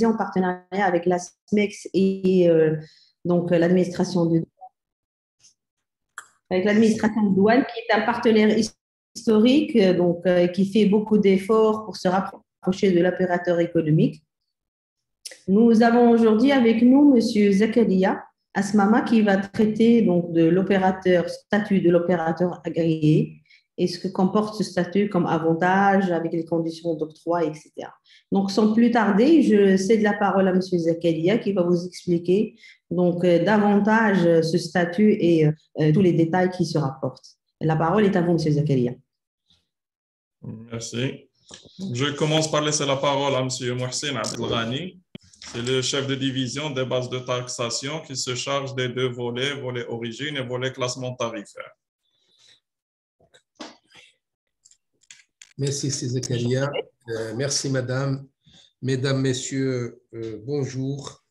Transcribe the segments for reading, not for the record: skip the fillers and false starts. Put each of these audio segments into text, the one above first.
en partenariat avec la SMEX et donc l'administration de douane, qui est un partenaire historique, donc qui fait beaucoup d'efforts pour se rapprocher de l'opérateur économique. Nous avons aujourd'hui avec nous M. Zakaria Asmama qui va traiter donc de l'opérateur, statut de l'opérateur agréé et ce que comporte ce statut comme avantage avec les conditions d'octroi, etc. Donc, sans plus tarder, je cède la parole à M. Zakaria qui va vous expliquer donc davantage ce statut et tous les détails qui se rapportent. La parole est à vous, M. Zakaria. Merci. Je commence par laisser la parole à M. Mohsen Abdelghani. C'est le chef de division des bases de taxation qui se charge des deux volets, volet origine et volet classement tarifaire. Merci, Zakaria. Merci, madame. Mesdames, messieurs, bonjour.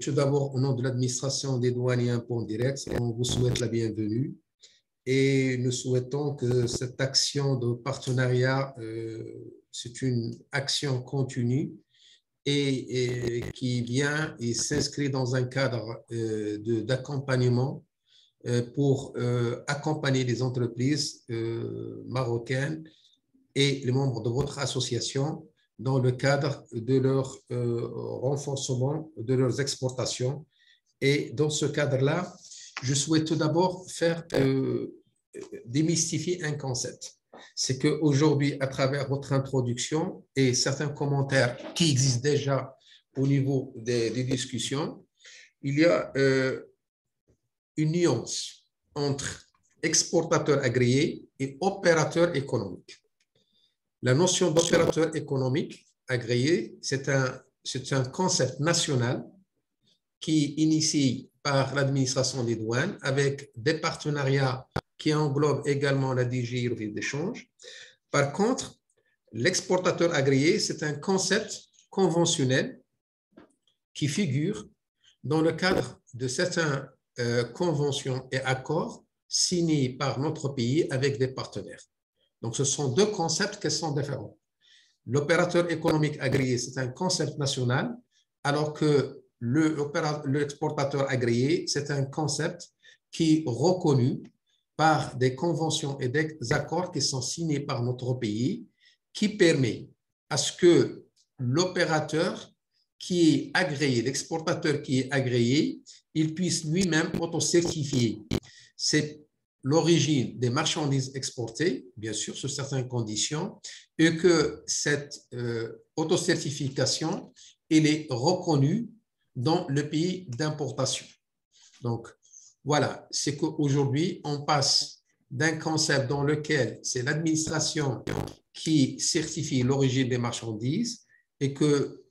Tout d'abord, au nom de l'administration des douanes et impôts directs, on vous souhaite la bienvenue et nous souhaitons que cette action de partenariat, c'est une action continue et qui vient et s'inscrit dans un cadre d'accompagnement pour accompagner les entreprises marocaines et les membres de votre association dans le cadre de leur renforcement de leurs exportations. Et dans ce cadre-là, je souhaite tout d'abord démystifier un concept. C'est qu'aujourd'hui, à travers votre introduction et certains commentaires qui existent déjà au niveau des discussions, il y a une nuance entre exportateur agréé et opérateur économique. La notion d'opérateur économique agréé, c'est un concept national qui est initié par l'administration des douanes avec des partenariats qui englobent également la DGI d'échange. Par contre, l'exportateur agréé, c'est un concept conventionnel qui figure dans le cadre de certaines conventions et accords signés par notre pays avec des partenaires. Donc, ce sont deux concepts qui sont différents. L'opérateur économique agréé, c'est un concept national, alors que l'exportateur agréé, c'est un concept qui est reconnu par des conventions et des accords qui sont signés par notre pays, qui permet à ce que l'opérateur qui est agréé, l'exportateur qui est agréé, il puisse lui-même auto-certifier. C'est l'origine des marchandises exportées, bien sûr, sous certaines conditions, et que cette autocertification, elle est reconnue dans le pays d'importation. Donc, voilà, c'est qu'aujourd'hui, on passe d'un concept dans lequel c'est l'administration qui certifie l'origine des marchandises et que,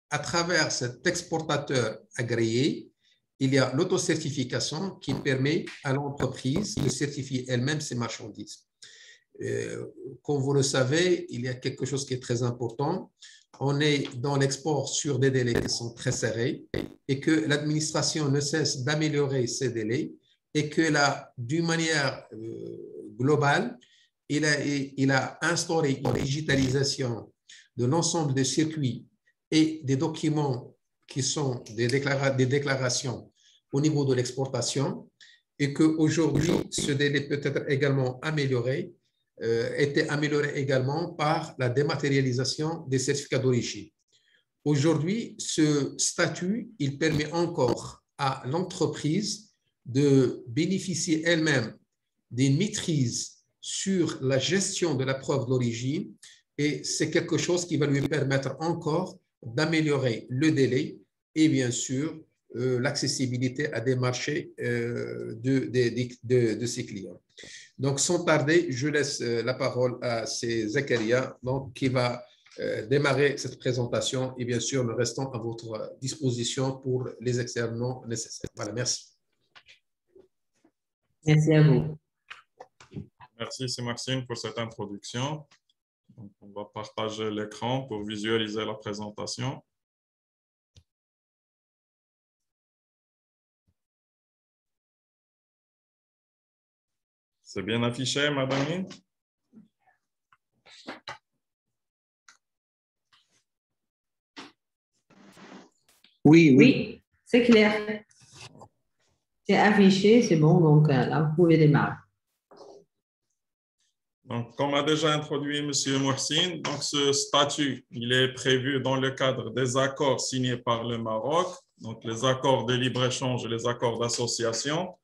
à travers cet exportateur agréé, il y a l'autocertification qui permet à l'entreprise de certifier elle-même ses marchandises. Comme vous le savez, il y a quelque chose qui est très important. On est dans l'export sur des délais qui sont très serrés et que l'administration ne cesse d'améliorer ces délais et que là, d'une manière globale, il a instauré une digitalisation de l'ensemble des circuits et des documents qui sont des déclarations au niveau de l'exportation et qu'aujourd'hui, ce délai peut être également amélioré, était amélioré également par la dématérialisation des certificats d'origine. Aujourd'hui, ce statut, il permet encore à l'entreprise de bénéficier elle-même d'une maîtrise sur la gestion de la preuve d'origine et c'est quelque chose qui va lui permettre encore d'améliorer le délai et bien sûr l'accessibilité à des marchés de ses clients. Donc, sans tarder, je laisse la parole à Zakaria, donc, qui va démarrer cette présentation et bien sûr, nous restons à votre disposition pour les exercices nécessaires. Voilà, merci. Merci à vous. Merci, c'est Maxime pour cette introduction. Donc, on va partager l'écran pour visualiser la présentation. C'est bien affiché, madame? Oui, oui. Oui, c'est clair. C'est affiché, c'est bon, donc là, vous pouvez démarrer. Donc, comme a déjà introduit M. Mohsin, donc ce statut, il est prévu dans le cadre des accords signés par le Maroc, donc les accords de libre-échange et les accords d'association.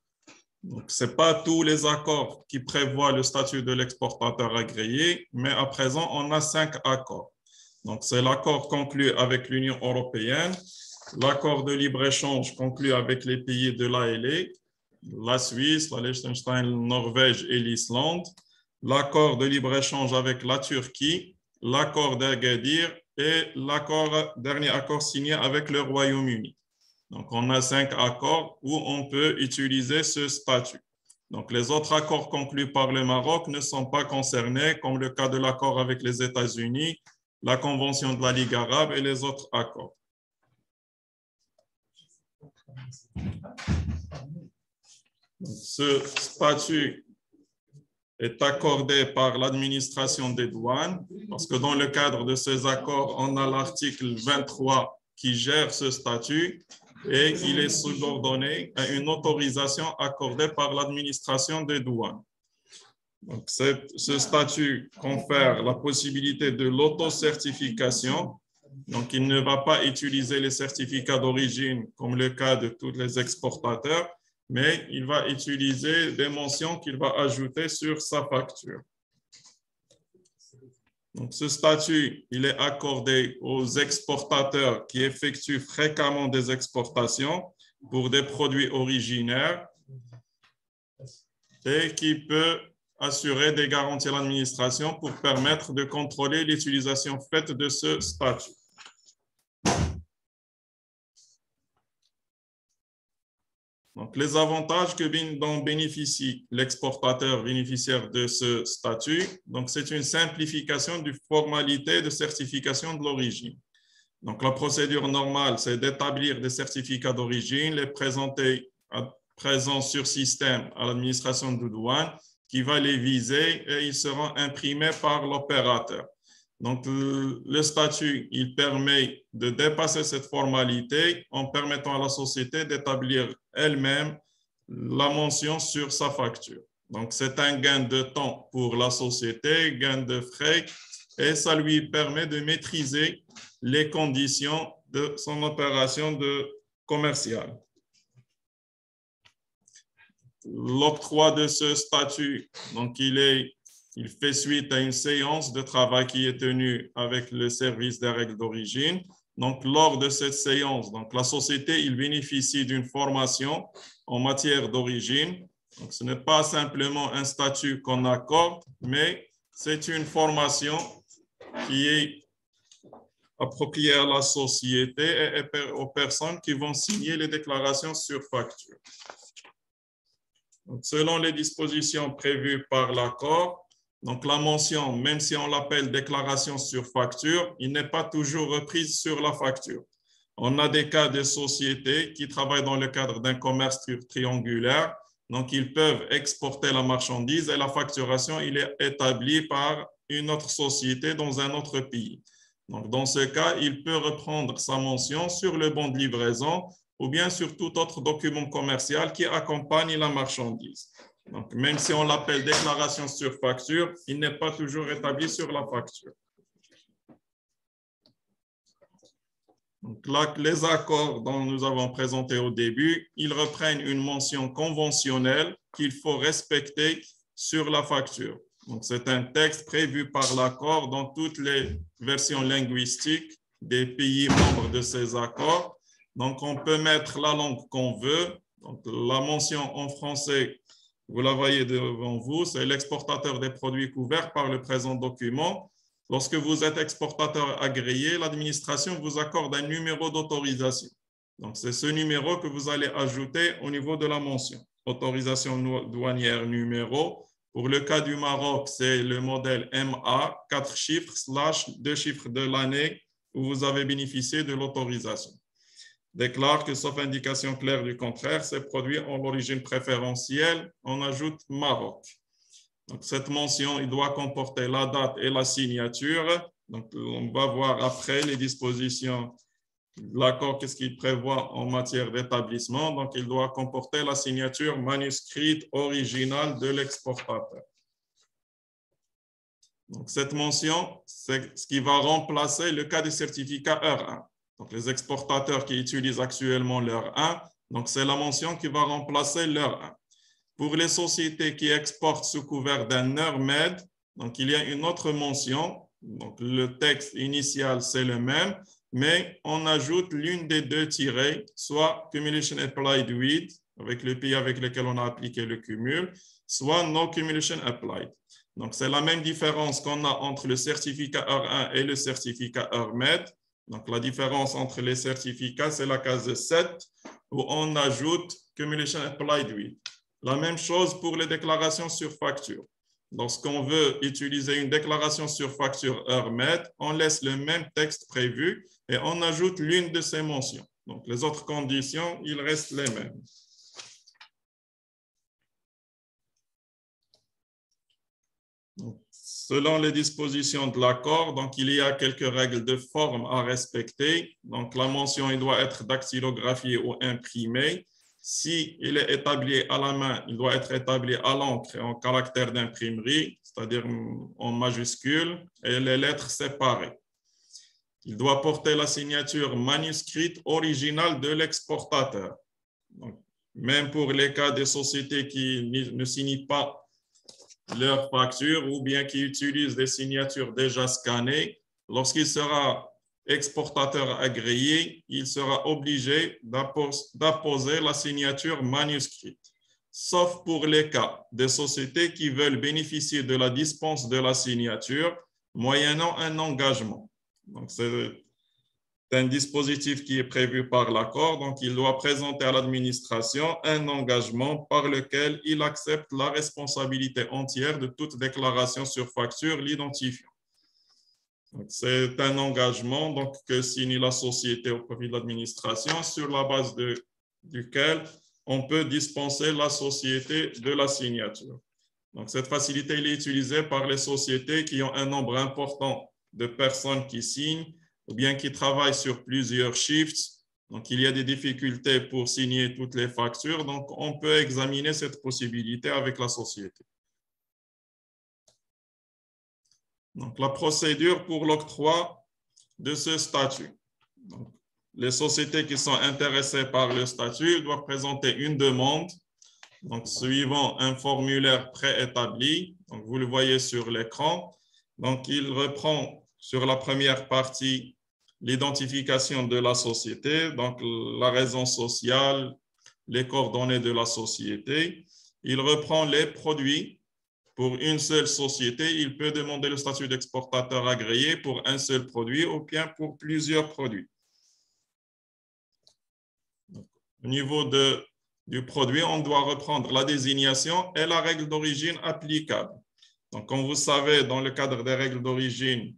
Donc, ce n'est pas tous les accords qui prévoient le statut de l'exportateur agréé, mais à présent, on a 5 accords. Donc, c'est l'accord conclu avec l'Union européenne, l'accord de libre-échange conclu avec les pays de l'ALE, la Suisse, la Liechtenstein, la Norvège et l'Islande, l'accord de libre-échange avec la Turquie, l'accord d'Agadir et dernier accord signé avec le Royaume-Uni. Donc, on a 5 accords où on peut utiliser ce statut. Donc, les autres accords conclus par le Maroc ne sont pas concernés, comme le cas de l'accord avec les États-Unis, la Convention de la Ligue arabe et les autres accords. Donc, ce statut est accordé par l'administration des douanes, parce que dans le cadre de ces accords, on a l'article 23 qui gère ce statut et il est subordonné à une autorisation accordée par l'administration des douanes. Donc, ce statut confère la possibilité de l'autocertification. Donc, il ne va pas utiliser les certificats d'origine comme le cas de tous les exportateurs, mais il va utiliser des mentions qu'il va ajouter sur sa facture. Donc, ce statut, il est accordé aux exportateurs qui effectuent fréquemment des exportations pour des produits originaires et qui peut assurer des garanties à l'administration pour permettre de contrôler l'utilisation faite de ce statut. Donc, les avantages dont bénéficie l'exportateur bénéficiaire de ce statut, donc c'est une simplification du formalité de certification de l'origine. Donc, la procédure normale, c'est d'établir des certificats d'origine, les présenter à présent sur système à l'administration de douane qui va les viser et ils seront imprimés par l'opérateur. Donc, le statut, il permet de dépasser cette formalité en permettant à la société d'établir elle-même la mention sur sa facture. Donc, c'est un gain de temps pour la société, gain de frais, et ça lui permet de maîtriser les conditions de son opération commerciale. L'octroi de ce statut, donc il fait suite à une séance de travail qui est tenue avec le service des règles d'origine. Donc, lors de cette séance, donc, la société il bénéficie d'une formation en matière d'origine. Donc, ce n'est pas simplement un statut qu'on accorde, mais c'est une formation qui est appropriée à la société et aux personnes qui vont signer les déclarations sur facture. Donc, selon les dispositions prévues par l'accord, donc la mention, même si on l'appelle déclaration sur facture, il n'est pas toujours reprise sur la facture. On a des cas de sociétés qui travaillent dans le cadre d'un commerce triangulaire, donc ils peuvent exporter la marchandise et la facturation, il est établie par une autre société dans un autre pays. Donc, dans ce cas, il peut reprendre sa mention sur le bon de livraison ou bien sur tout autre document commercial qui accompagne la marchandise. Donc, même si on l'appelle déclaration sur facture, il n'est pas toujours établi sur la facture. Donc là, les accords dont nous avons présentés au début, ils reprennent une mention conventionnelle qu'il faut respecter sur la facture. Donc, c'est un texte prévu par l'accord dans toutes les versions linguistiques des pays membres de ces accords. Donc, on peut mettre la langue qu'on veut. Donc, la mention en français, vous la voyez devant vous, c'est l'exportateur des produits couverts par le présent document. Lorsque vous êtes exportateur agréé, l'administration vous accorde un numéro d'autorisation. Donc, c'est ce numéro que vous allez ajouter au niveau de la mention. Autorisation douanière numéro. Pour le cas du Maroc, c'est le modèle MA, 4 chiffres / 2 chiffres de l'année où vous avez bénéficié de l'autorisation. Déclare que, sauf indication claire du contraire, ces produits ont l'origine préférentielle. On ajoute Maroc. Donc, cette mention, il doit comporter la date et la signature. Donc, on va voir après les dispositions l'accord, qu'est-ce qu'il prévoit en matière d'établissement? Donc, il doit comporter la signature manuscrite originale de l'exportateur. Donc, cette mention, c'est ce qui va remplacer le cas des certificats heure 1. Donc, les exportateurs qui utilisent actuellement l'heure 1, donc c'est la mention qui va remplacer l'heure 1. Pour les sociétés qui exportent sous couvert d'un heure med, donc il y a une autre mention. Donc, le texte initial, c'est le même, mais on ajoute l'une des deux tirées, soit Cumulation Applied with, avec le pays avec lequel on a appliqué le cumul, soit No Cumulation Applied. Donc, c'est la même différence qu'on a entre le certificat heure 1 et le certificat heure med. Donc, la différence entre les certificats, c'est la case 7, où on ajoute Cumulation Applied with. La même chose pour les déclarations sur facture. Lorsqu'on veut utiliser une déclaration sur facture heure med, on laisse le même texte prévu et on ajoute l'une de ces mentions. Donc, les autres conditions, ils restent les mêmes. Donc, selon les dispositions de l'accord, donc il y a quelques règles de forme à respecter. Donc, la mention il doit être dactylographiée ou imprimée. Si il est établi à la main, il doit être établi à l'encre et en caractère d'imprimerie, c'est-à-dire en majuscule, et les lettres séparées. Il doit porter la signature manuscrite originale de l'exportateur. Même pour les cas des sociétés qui ne signent pas leur facture ou bien qui utilisent des signatures déjà scannées, lorsqu'il sera exportateur agréé, il sera obligé d'apposer la signature manuscrite, sauf pour les cas des sociétés qui veulent bénéficier de la dispense de la signature moyennant un engagement. Donc, c'est un dispositif qui est prévu par l'accord, donc il doit présenter à l'administration un engagement par lequel il accepte la responsabilité entière de toute déclaration sur facture l'identifiant. C'est un engagement donc, que signe la société au profit de l'administration sur la base duquel on peut dispenser la société de la signature. Donc, cette facilité elle est utilisée par les sociétés qui ont un nombre important de personnes qui signent ou bien qui travaillent sur plusieurs shifts. Donc, il y a des difficultés pour signer toutes les factures. Donc, on peut examiner cette possibilité avec la société. Donc, la procédure pour l'octroi de ce statut. Donc, les sociétés qui sont intéressées par le statut doivent présenter une demande, donc, suivant un formulaire préétabli. Donc, vous le voyez sur l'écran. Donc, il reprend sur la première partie l'identification de la société, donc la raison sociale, les coordonnées de la société. Il reprend les produits. Pour une seule société, il peut demander le statut d'exportateur agréé pour un seul produit ou bien pour plusieurs produits. Au niveau du produit, on doit reprendre la désignation et la règle d'origine applicable. Donc, comme vous savez, dans le cadre des règles d'origine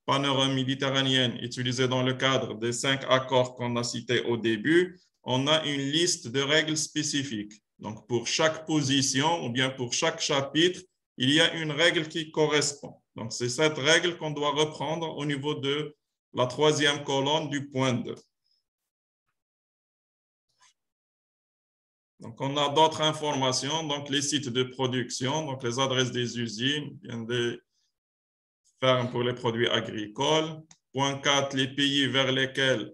pan-euro-méditerranéenne utilisées dans le cadre des 5 accords qu'on a cités au début, on a une liste de règles spécifiques. Donc, pour chaque position ou bien pour chaque chapitre, il y a une règle qui correspond. Donc, c'est cette règle qu'on doit reprendre au niveau de la 3e colonne du point 2. Donc, on a d'autres informations, donc les sites de production, donc les adresses des usines, bien des fermes pour les produits agricoles. Point 4, les pays vers lesquels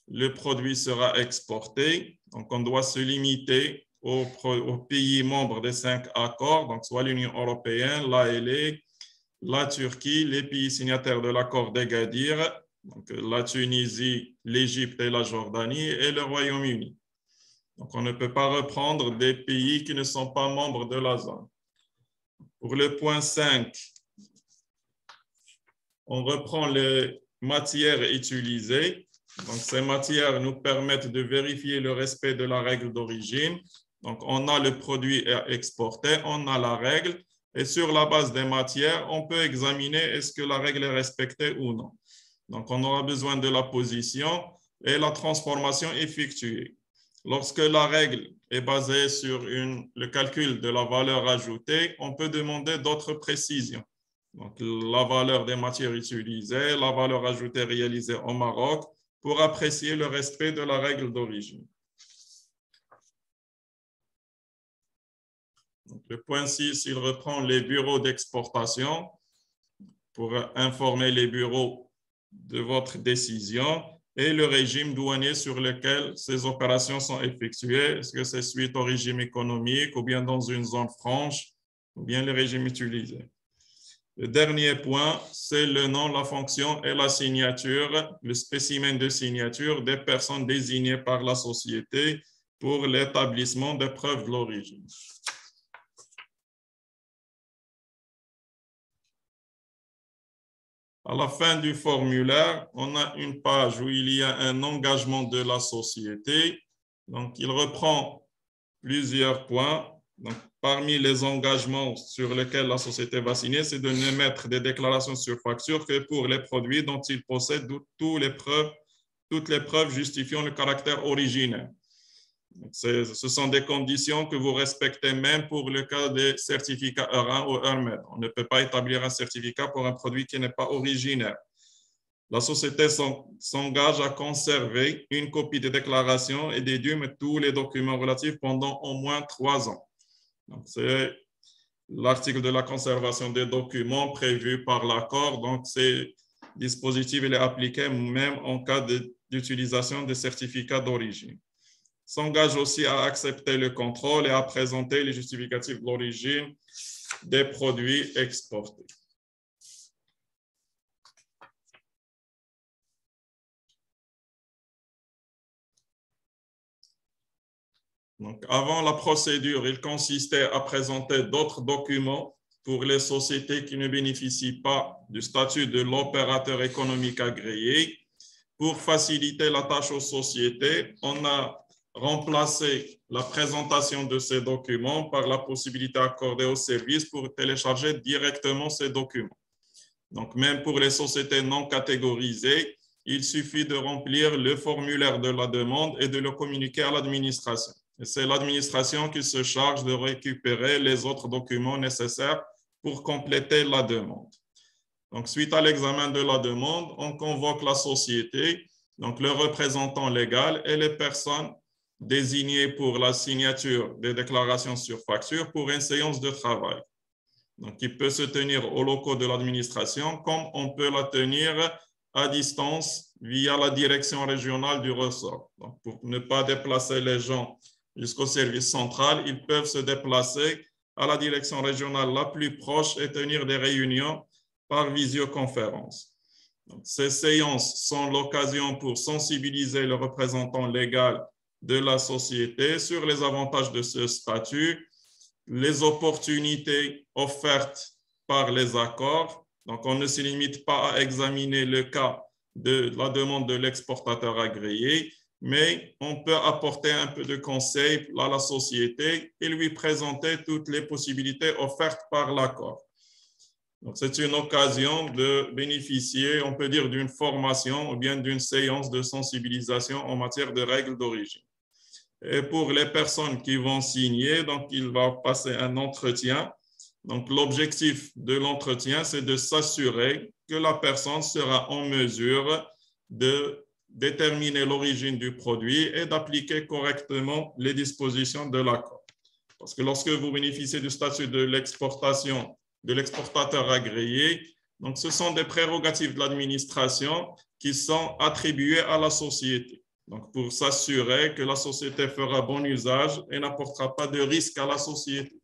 le produit sera exporté. Donc, on doit se limiter aux pays membres des 5 accords, donc soit l'Union européenne, l'ALE, la Turquie, les pays signataires de l'accord d'Agadir, donc la Tunisie, l'Égypte et la Jordanie, et le Royaume-Uni. Donc, on ne peut pas reprendre des pays qui ne sont pas membres de la zone. Pour le point 5, on reprend les matières utilisées. Donc, ces matières nous permettent de vérifier le respect de la règle d'origine. Donc, on a le produit à exporter, on a la règle, et sur la base des matières, on peut examiner est-ce que la règle est respectée ou non. Donc, on aura besoin de la position et la transformation effectuée. Lorsque la règle est basée sur le calcul de la valeur ajoutée, on peut demander d'autres précisions. Donc, la valeur des matières utilisées, la valeur ajoutée réalisée au Maroc, pour apprécier le respect de la règle d'origine. Le point 6, il reprend les bureaux d'exportation pour informer les bureaux de votre décision et le régime douanier sur lequel ces opérations sont effectuées. Est-ce que c'est suite au régime économique ou bien dans une zone franche ou bien le régime utilisé? Le dernier point, c'est le nom, la fonction et la signature, le spécimen de signature des personnes désignées par la société pour l'établissement des preuves de l'origine. À la fin du formulaire, on a une page où il y a un engagement de la société. Donc, il reprend plusieurs points. Donc, parmi les engagements sur lesquels la société va signer, c'est de n'émettre des déclarations sur facture que pour les produits dont il possède toutes les preuves justifiant le caractère originaire. Ce sont des conditions que vous respectez même pour le cas des certificats EUR1 ou EURMED. On ne peut pas établir un certificat pour un produit qui n'est pas originaire. La société s'engage à conserver une copie des déclarations et des DUM et tous les documents relatifs pendant au moins 3 ans. C'est l'article de la conservation des documents prévu par l'accord. Donc, ce dispositif il est appliqué même en cas d'utilisation des certificats d'origine. S'engage aussi à accepter le contrôle et à présenter les justificatifs d'origine des produits exportés. Donc, avant la procédure, il consistait à présenter d'autres documents pour les sociétés qui ne bénéficient pas du statut de l'opérateur économique agréé. Pour faciliter la tâche aux sociétés, on a remplacé la présentation de ces documents par la possibilité accordée aux services pour télécharger directement ces documents. Donc, même pour les sociétés non catégorisées, il suffit de remplir le formulaire de la demande et de le communiquer à l'administration. C'est l'administration qui se charge de récupérer les autres documents nécessaires pour compléter la demande. Donc, suite à l'examen de la demande, on convoque la société, donc le représentant légal et les personnes désignées pour la signature des déclarations sur facture pour une séance de travail. Donc, il peut se tenir aux locaux de l'administration comme on peut la tenir à distance via la direction régionale du ressort. Donc, pour ne pas déplacer les gens jusqu'au service central, ils peuvent se déplacer à la direction régionale la plus proche et tenir des réunions par visioconférence. Donc, ces séances sont l'occasion pour sensibiliser le représentant légal de la société sur les avantages de ce statut, les opportunités offertes par les accords. Donc, on ne se limite pas à examiner le cas de la demande de l'exportateur agréé, mais on peut apporter un peu de conseil à la société et lui présenter toutes les possibilités offertes par l'accord. Donc, c'est une occasion de bénéficier, on peut dire, d'une formation ou bien d'une séance de sensibilisation en matière de règles d'origine. Et pour les personnes qui vont signer, donc, il va passer un entretien. Donc, l'objectif de l'entretien, c'est de s'assurer que la personne sera en mesure de déterminer l'origine du produit et d'appliquer correctement les dispositions de l'accord. Parce que lorsque vous bénéficiez du statut de l'exportation, de l'exportateur agréé, donc ce sont des prérogatives de l'administration qui sont attribuées à la société. Donc, pour s'assurer que la société fera bon usage et n'apportera pas de risque à la société.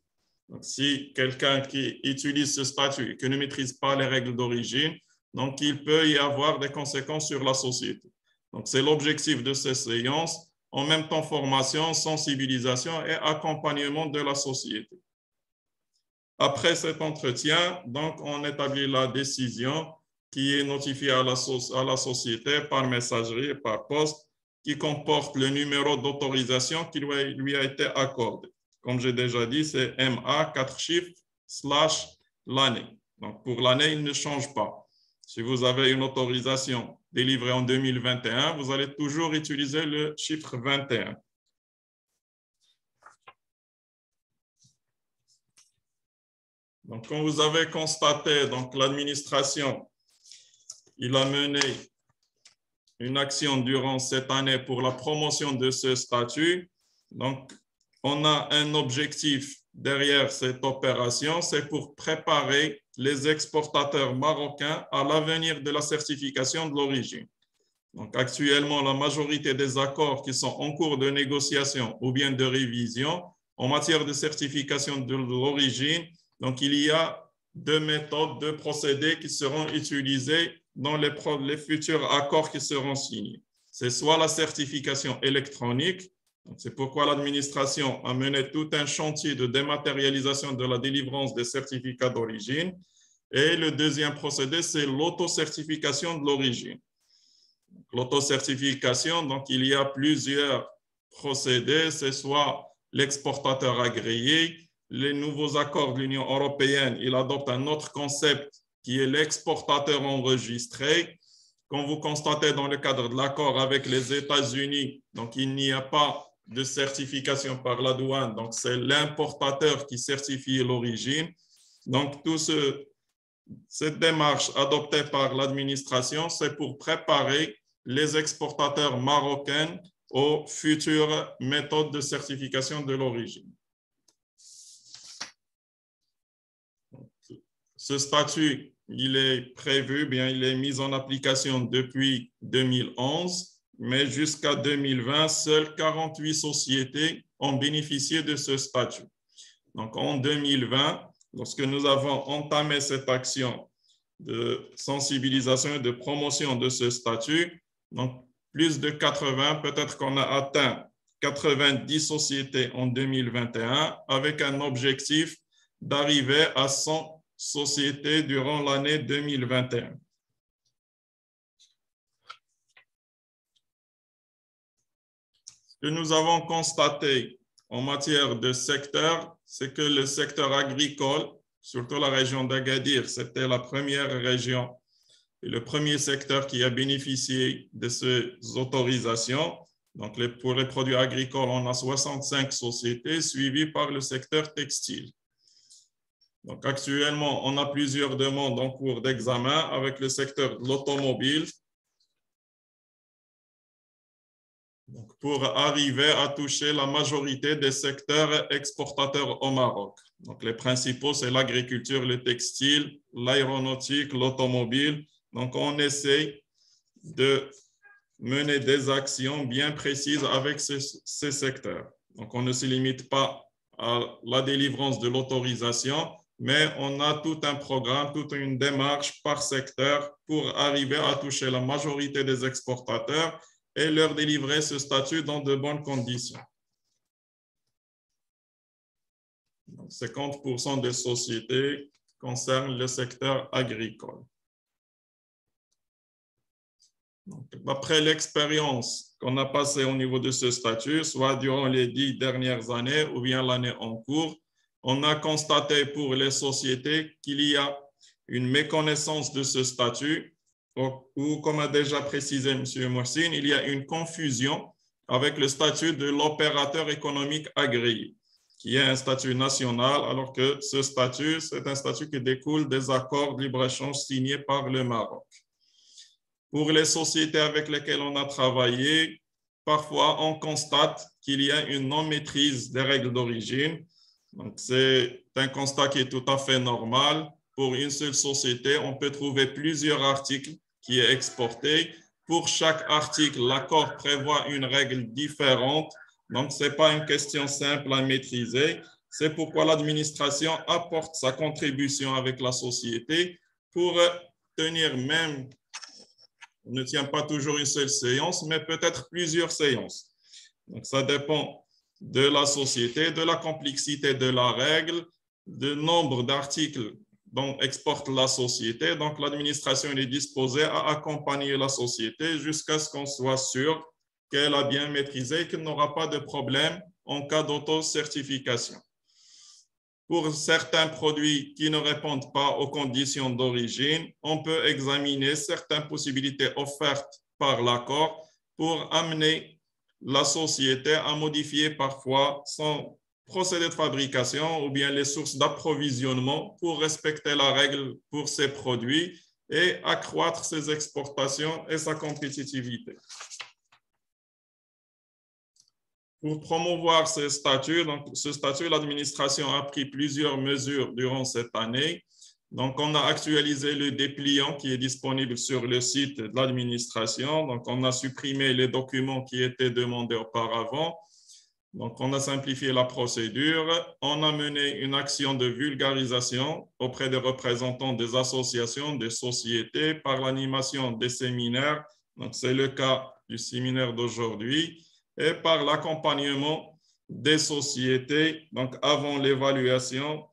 Donc, si quelqu'un qui utilise ce statut et qui ne maîtrise pas les règles d'origine, donc il peut y avoir des conséquences sur la société. Donc, c'est l'objectif de ces séances, en même temps formation, sensibilisation et accompagnement de la société. Après cet entretien, donc, on établit la décision qui est notifiée à la société par messagerie et par poste, qui comporte le numéro d'autorisation qui lui a été accordé. Comme j'ai déjà dit, c'est MA 4 chiffres / l'année. Donc, pour l'année, il ne change pas. Si vous avez une autorisation délivrée en 2021, vous allez toujours utiliser le chiffre 21. Donc, comme vous avez constaté, donc l'administration, il a mené une action durant cette année pour la promotion de ce statut. Donc, on a un objectif derrière cette opération, c'est pour préparer les exportateurs marocains à l'avenir de la certification de l'origine. Donc, actuellement, la majorité des accords qui sont en cours de négociation ou bien de révision en matière de certification de l'origine, donc il y a deux méthodes, deux procédés qui seront utilisés dans les futurs accords qui seront signés. C'est soit la certification électronique, c'est pourquoi l'administration a mené tout un chantier de dématérialisation de la délivrance des certificats d'origine. Et le deuxième procédé, c'est l'autocertification de l'origine. L'autocertification, donc il y a plusieurs procédés, c'est soit l'exportateur agréé, les nouveaux accords de l'Union européenne, il adopte un autre concept qui est l'exportateur enregistré. Quand vous constatez dans le cadre de l'accord avec les États-Unis, donc il n'y a pas de certification par la douane, donc c'est l'importateur qui certifie l'origine. Donc, cette démarche adoptée par l'administration, c'est pour préparer les exportateurs marocains aux futures méthodes de certification de l'origine. Ce statut, il est prévu, bien, il est mis en application depuis 2011. Mais jusqu'à 2020, seules 48 sociétés ont bénéficié de ce statut. Donc, en 2020, lorsque nous avons entamé cette action de sensibilisation et de promotion de ce statut, donc plus de 80, peut-être qu'on a atteint 90 sociétés en 2021 avec un objectif d'arriver à 100 sociétés durant l'année 2021. Ce que nous avons constaté en matière de secteur, c'est que le secteur agricole, surtout la région d'Agadir, c'était la première région et le premier secteur qui a bénéficié de ces autorisations. Donc, pour les produits agricoles, on a 65 sociétés suivies par le secteur textile. Donc, actuellement, on a plusieurs demandes en cours d'examen avec le secteur de l'automobile. Donc, pour arriver à toucher la majorité des secteurs exportateurs au Maroc. Donc, les principaux, c'est l'agriculture, le textile, l'aéronautique, l'automobile. Donc, on essaie de mener des actions bien précises avec ces secteurs. Donc, on ne se limite pas à la délivrance de l'autorisation, mais on a tout un programme, toute une démarche par secteur pour arriver à toucher la majorité des exportateurs et leur délivrer ce statut dans de bonnes conditions. 50% des sociétés concernent le secteur agricole. D'après l'expérience qu'on a passée au niveau de ce statut, soit durant les 10 dernières années ou bien l'année en cours, on a constaté pour les sociétés qu'il y a une méconnaissance de ce statut ou, comme a déjà précisé M. Mohsin, il y a une confusion avec le statut de l'opérateur économique agréé, qui est un statut national, alors que ce statut, c'est un statut qui découle des accords de libre-échange signés par le Maroc. Pour les sociétés avec lesquelles on a travaillé, parfois on constate qu'il y a une non-maîtrise des règles d'origine. Donc, c'est un constat qui est tout à fait normal. Pour une seule société, on peut trouver plusieurs articles qui est exporté. Pour chaque article, l'accord prévoit une règle différente. Donc, ce n'est pas une question simple à maîtriser. C'est pourquoi l'administration apporte sa contribution avec la société pour tenir même, on ne tient pas toujours une seule séance, mais peut-être plusieurs séances. Donc, ça dépend de la société, de la complexité de la règle, du nombre d'articles dont exporte la société. Donc, l'administration est disposée à accompagner la société jusqu'à ce qu'on soit sûr qu'elle a bien maîtrisé et qu'il n'aura pas de problème en cas d'autocertification. Pour certains produits qui ne répondent pas aux conditions d'origine, on peut examiner certaines possibilités offertes par l'accord pour amener la société à modifier parfois son procédé de fabrication ou bien les sources d'approvisionnement pour respecter la règle pour ces produits et accroître ses exportations et sa compétitivité. Pour promouvoir ce statut, l'administration a pris plusieurs mesures durant cette année. Donc, on a actualisé le dépliant qui est disponible sur le site de l'administration. Donc, on a supprimé les documents qui étaient demandés auparavant. Donc, on a simplifié la procédure. On a mené une action de vulgarisation auprès des représentants des associations, des sociétés, par l'animation des séminaires. Donc, c'est le cas du séminaire d'aujourd'hui. Et par l'accompagnement des sociétés, donc avant l'évaluation,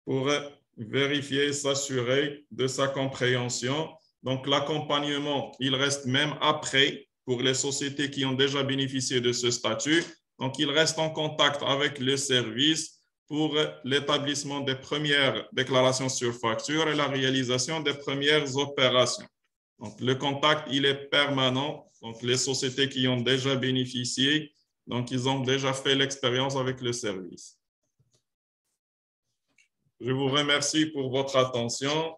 pour vérifier et s'assurer de sa compréhension. Donc, l'accompagnement, il reste même après pour les sociétés qui ont déjà bénéficié de ce statut. Donc, il reste en contact avec le service pour l'établissement des premières déclarations sur facture et la réalisation des premières opérations. Donc, le contact, il est permanent. Donc, les sociétés qui ont déjà bénéficié, donc, ils ont déjà fait l'expérience avec le service. Je vous remercie pour votre attention.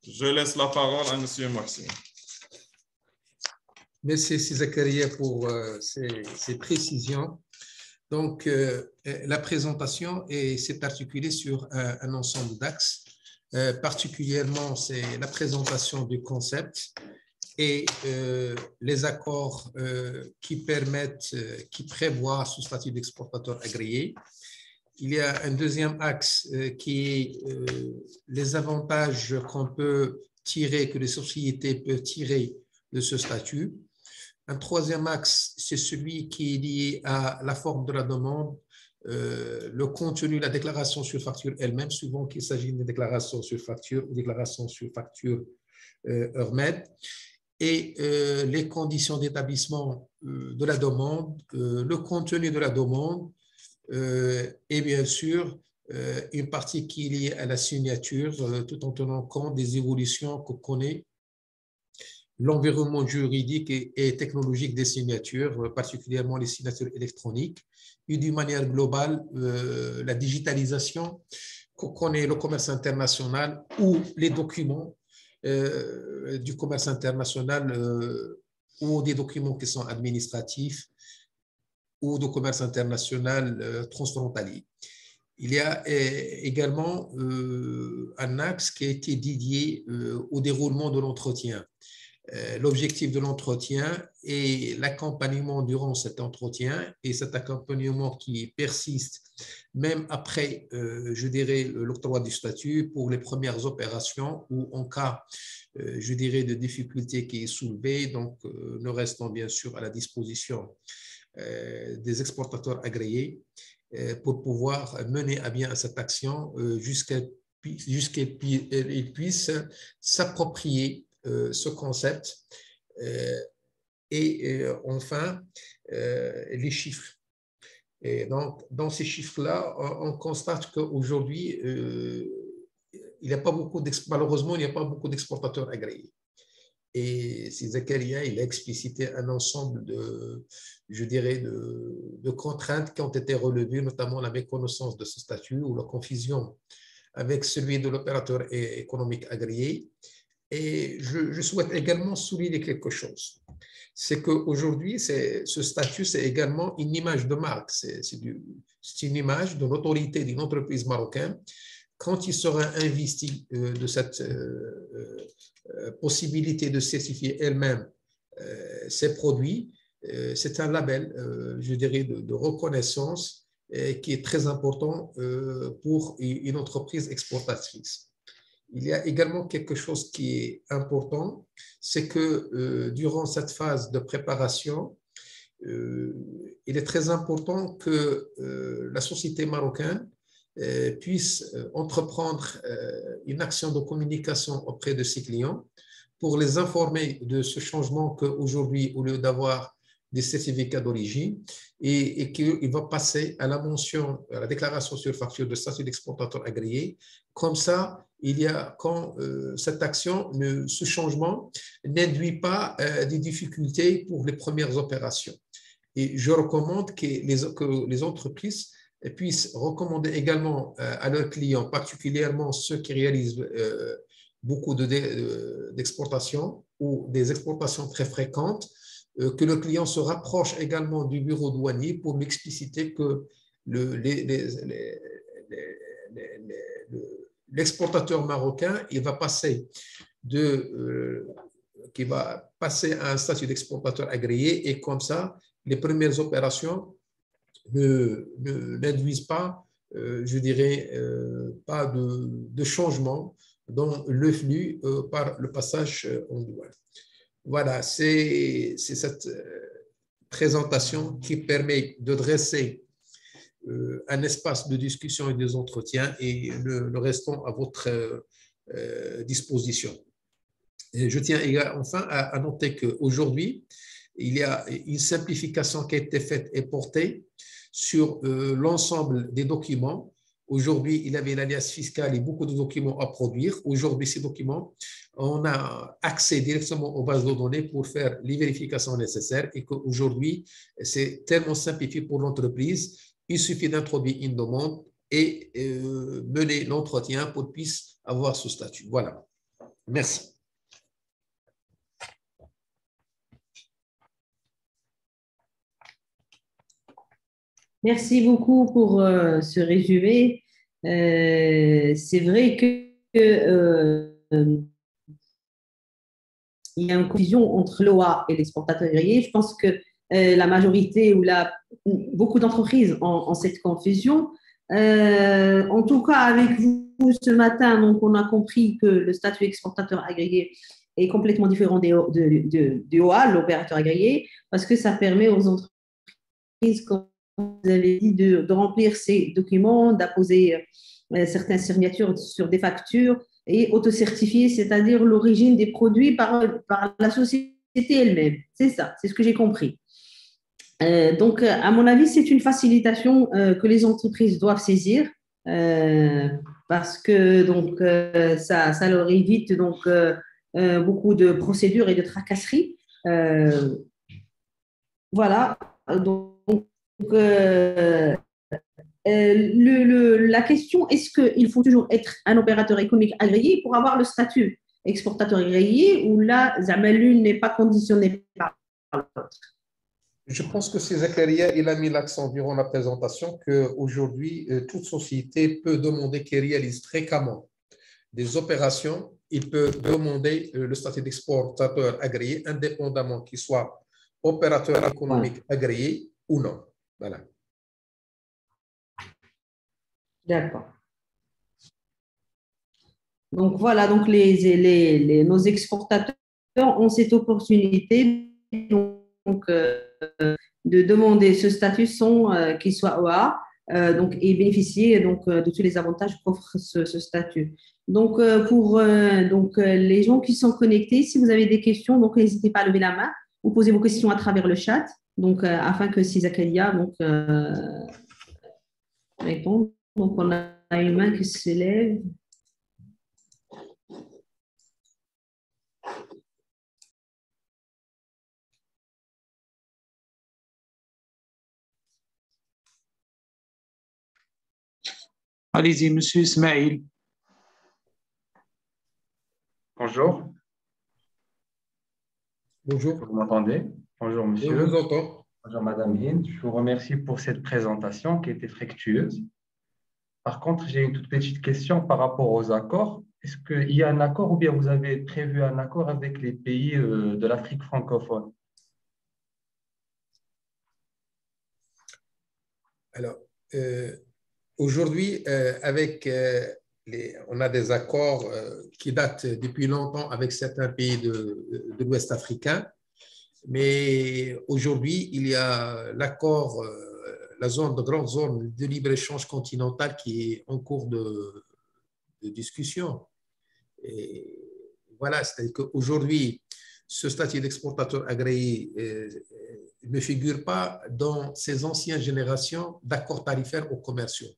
Je laisse la parole à M. Maxime. Merci, Zakaria, pour ces précisions. Donc, la présentation s'est articulée sur un ensemble d'axes. Particulièrement, c'est la présentation du concept et les accords qui prévoient ce statut d'exportateur agréé. Il y a un deuxième axe qui est les avantages qu'on peut tirer, que les sociétés peuvent tirer de ce statut. Un troisième axe, c'est celui qui est lié à la forme de la demande, le contenu, la déclaration sur facture elle-même, souvent qu'il s'agit de déclaration sur facture ou déclaration sur facture EURMED, et les conditions d'établissement de la demande, le contenu de la demande, et bien sûr, une partie qui est liée à la signature, tout en tenant compte des évolutions que connaît l'environnement juridique et technologique des signatures, particulièrement les signatures électroniques, et d'une manière globale, la digitalisation que connaît le commerce international ou les documents du commerce international ou des documents qui sont administratifs ou de commerce international transfrontalier. Il y a également un axe qui a été dédié au déroulement de l'entretien. L'objectif de l'entretien est l'accompagnement durant cet entretien et cet accompagnement qui persiste même après, je dirais, l'octroi du statut pour les premières opérations ou en cas, je dirais, de difficulté qui est soulevée, donc nous restons bien sûr à la disposition des exportateurs agréés pour pouvoir mener à bien cette action jusqu'à qu'ils puissent s'approprier ce concept et enfin les chiffres. Et donc, dans ces chiffres-là, on constate qu'aujourd'hui, malheureusement, il n'y a pas beaucoup d'exportateurs agréés. Et c'est Zakaria, il a explicité un ensemble je dirais, de contraintes qui ont été relevées, notamment la méconnaissance de ce statut ou la confusion avec celui de l'opérateur économique agréé. Et je souhaite également souligner quelque chose. C'est qu'aujourd'hui, ce statut, c'est également une image de marque. C'est une image de l'autorité d'une entreprise marocaine. Quand il sera investi de cette possibilité de certifier elle-même ses produits, c'est un label, je dirais, de reconnaissance qui est très important pour une entreprise exportatrice. Il y a également quelque chose qui est important, c'est que durant cette phase de préparation, il est très important que la société marocaine puisse entreprendre une action de communication auprès de ses clients pour les informer de ce changement qu'aujourd'hui, au lieu d'avoir des certificats d'origine, et qu'il va passer à la mention, à la déclaration sur facture de statut d'exportateur agréé. Comme ça, quand cette action, ce changement n'induit pas des difficultés pour les premières opérations. Et je recommande que les entreprises puissent recommander également à leurs clients, particulièrement ceux qui réalisent beaucoup d'exportations ou des exportations très fréquentes, que le client se rapproche également du bureau douanier pour m'expliciter que l'exportateur marocain, il va passer qui va passer à un statut d'exportateur agréé et comme ça, les premières opérations n'induisent pas, je dirais, pas de changement dans le flux par le passage en douane. Voilà, c'est cette présentation qui permet de dresser un espace de discussion et des entretiens et le restant à votre disposition. Et je tiens enfin à noter qu'aujourd'hui, il y a une simplification qui a été faite et portée sur l'ensemble des documents. Aujourd'hui, il y avait l'alias fiscal et beaucoup de documents à produire. Aujourd'hui, ces documents, on a accès directement aux bases de données pour faire les vérifications nécessaires et qu'aujourd'hui, c'est tellement simplifié pour l'entreprise. Il suffit d'introduire une demande et mener l'entretien pour qu'il puisse avoir ce statut. Voilà. Merci. Merci beaucoup pour ce résumé. C'est vrai que il y a une confusion entre l'OA et l'exportateur agréé. Je pense que la majorité ou beaucoup d'entreprises ont cette confusion. En tout cas, avec vous ce matin, donc, on a compris que le statut exportateur agréé est complètement différent du OA, l'opérateur agréé, parce que ça permet aux entreprises, comme vous avez dit, de remplir ces documents, d'apposer certaines signatures sur des factures et autocertifier, c'est-à-dire l'origine des produits par la société elle-même. C'est ça, c'est ce que j'ai compris. Donc, à mon avis, c'est une facilitation que les entreprises doivent saisir parce que donc, ça leur évite donc, beaucoup de procédures et de tracasseries. Voilà. Donc, la question, est-ce qu'il faut toujours être un opérateur économique agréé pour avoir le statut exportateur agréé ou là, l'une n'est pas conditionnée par l'autre? Je pense que c'est Zakaria, il a mis l'accent durant la présentation qu'aujourd'hui, toute société peut demander qu'il réalise fréquemment des opérations. Il peut demander le statut d'exportateur agréé, indépendamment qu'il soit opérateur économique agréé ou non. Voilà. D'accord. Donc voilà, donc nos exportateurs ont cette opportunité donc, de demander ce statut sans qu'il soit OA donc, et bénéficier donc, de tous les avantages qu'offre ce statut. Donc, pour les gens qui sont connectés, si vous avez des questions, donc n'hésitez pas à lever la main ou poser vos questions à travers le chat, donc, afin que Zakaria réponde. Donc, on a une main qui se lève. Allez-y, monsieur Ismail. Bonjour. Bonjour. Vous m'entendez? Bonjour, monsieur. Je vous entends. Bonjour, madame Hind. Je vous remercie pour cette présentation qui était fructueuse. Par contre, j'ai une toute petite question par rapport aux accords. Est-ce qu'il y a un accord ou bien vous avez prévu un accord avec les pays de l'Afrique francophone? Alors, aujourd'hui, on a des accords qui datent depuis longtemps avec certains pays de l'Ouest africain, mais aujourd'hui, il y a l'accord, la grande zone de libre-échange continentale qui est en cours de discussion. Et voilà, c'est-à-dire qu'aujourd'hui, ce statut d'exportateur agréé ne figure pas dans ces anciennes générations d'accords tarifaires ou commerciaux.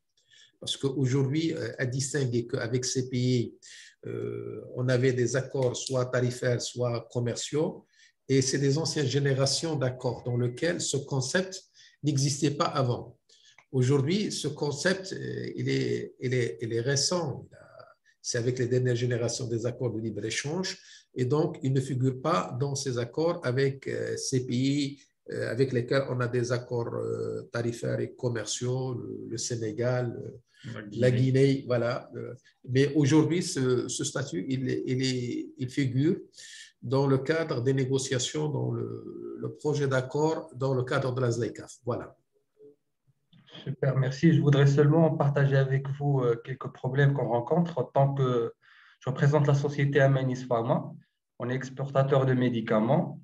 Parce qu'aujourd'hui, à distinguer qu'avec ces pays, on avait des accords soit tarifaires, soit commerciaux, et c'est des anciennes générations d'accords dans lesquels ce concept n'existait pas avant. Aujourd'hui, ce concept, il est récent. c'est avec les dernières générations des accords de libre-échange, et donc il ne figure pas dans ces accords avec ces pays avec lesquels on a des accords tarifaires et commerciaux, le Sénégal, la Guinée, voilà. Mais aujourd'hui, ce statut, il figure dans le cadre des négociations, dans le projet d'accord, dans le cadre de la ZLECAf. Voilà. Super, merci. Je voudrais seulement partager avec vous quelques problèmes qu'on rencontre en tant que je représente la société Amanis Pharma. On est exportateur de médicaments.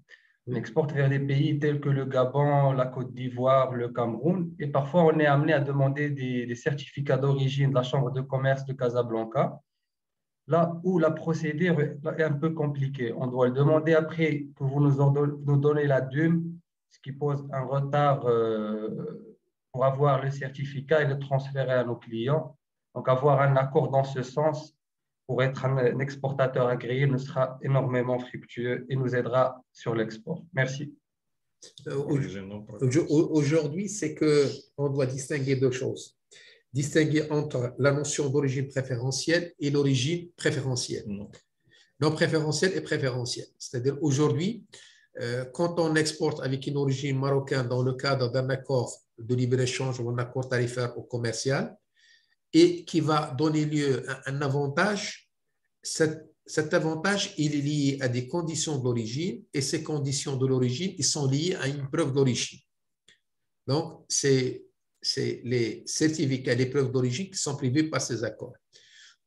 On exporte vers des pays tels que le Gabon, la Côte d'Ivoire, le Cameroun. Et parfois, on est amené à demander des certificats d'origine de la Chambre de commerce de Casablanca, là où la procédure est un peu compliquée. On doit le demander après que vous nous donnez la DUM, ce qui pose un retard pour avoir le certificat et le transférer à nos clients. Donc, avoir un accord dans ce sens pour être un exportateur agréé nous sera énormément fructueux et nous aidera sur l'export. Merci. Aujourd'hui, c'est qu'on doit distinguer deux choses. Distinguer entre la notion d'origine préférentielle et l'origine préférentielle. Non préférentielle et préférentielle. C'est-à-dire aujourd'hui, quand on exporte avec une origine marocaine dans le cadre d'un accord de libre-échange ou un accord tarifaire ou commercial, et qui va donner lieu à un avantage, cet avantage, il est lié à des conditions d'origine et ces conditions de l'origine, ils sont liés à une preuve d'origine. Donc, c'est les certificats, les preuves d'origine qui sont privés par ces accords.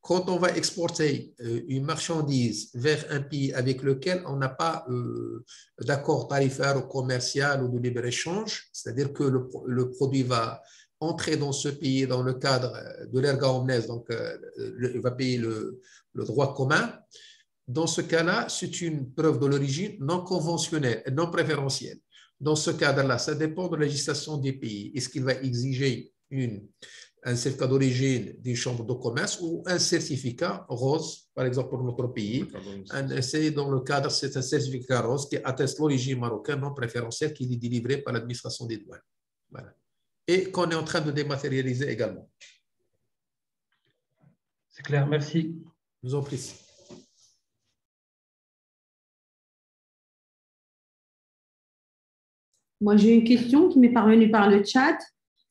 Quand on va exporter une marchandise vers un pays avec lequel on n'a pas d'accord tarifaire ou commercial ou de libre-échange, c'est-à-dire que le produit va entrer dans ce pays dans le cadre de l'erga omnes, donc il va payer le droit commun. Dans ce cas-là, c'est une preuve de l'origine non conventionnelle, non préférentielle. Dans ce cadre-là, ça dépend de la législation des pays. Est-ce qu'il va exiger un certificat d'origine d'une chambre de commerce ou un certificat rose, par exemple pour notre pays. C'est dans le cadre, c'est un certificat rose qui atteste l'origine marocaine non préférentielle qui est délivré par l'administration des douanes. Voilà. Et qu'on est en train de dématérialiser également. C'est clair, merci. Je vous en prie. Moi, j'ai une question qui m'est parvenue par le chat.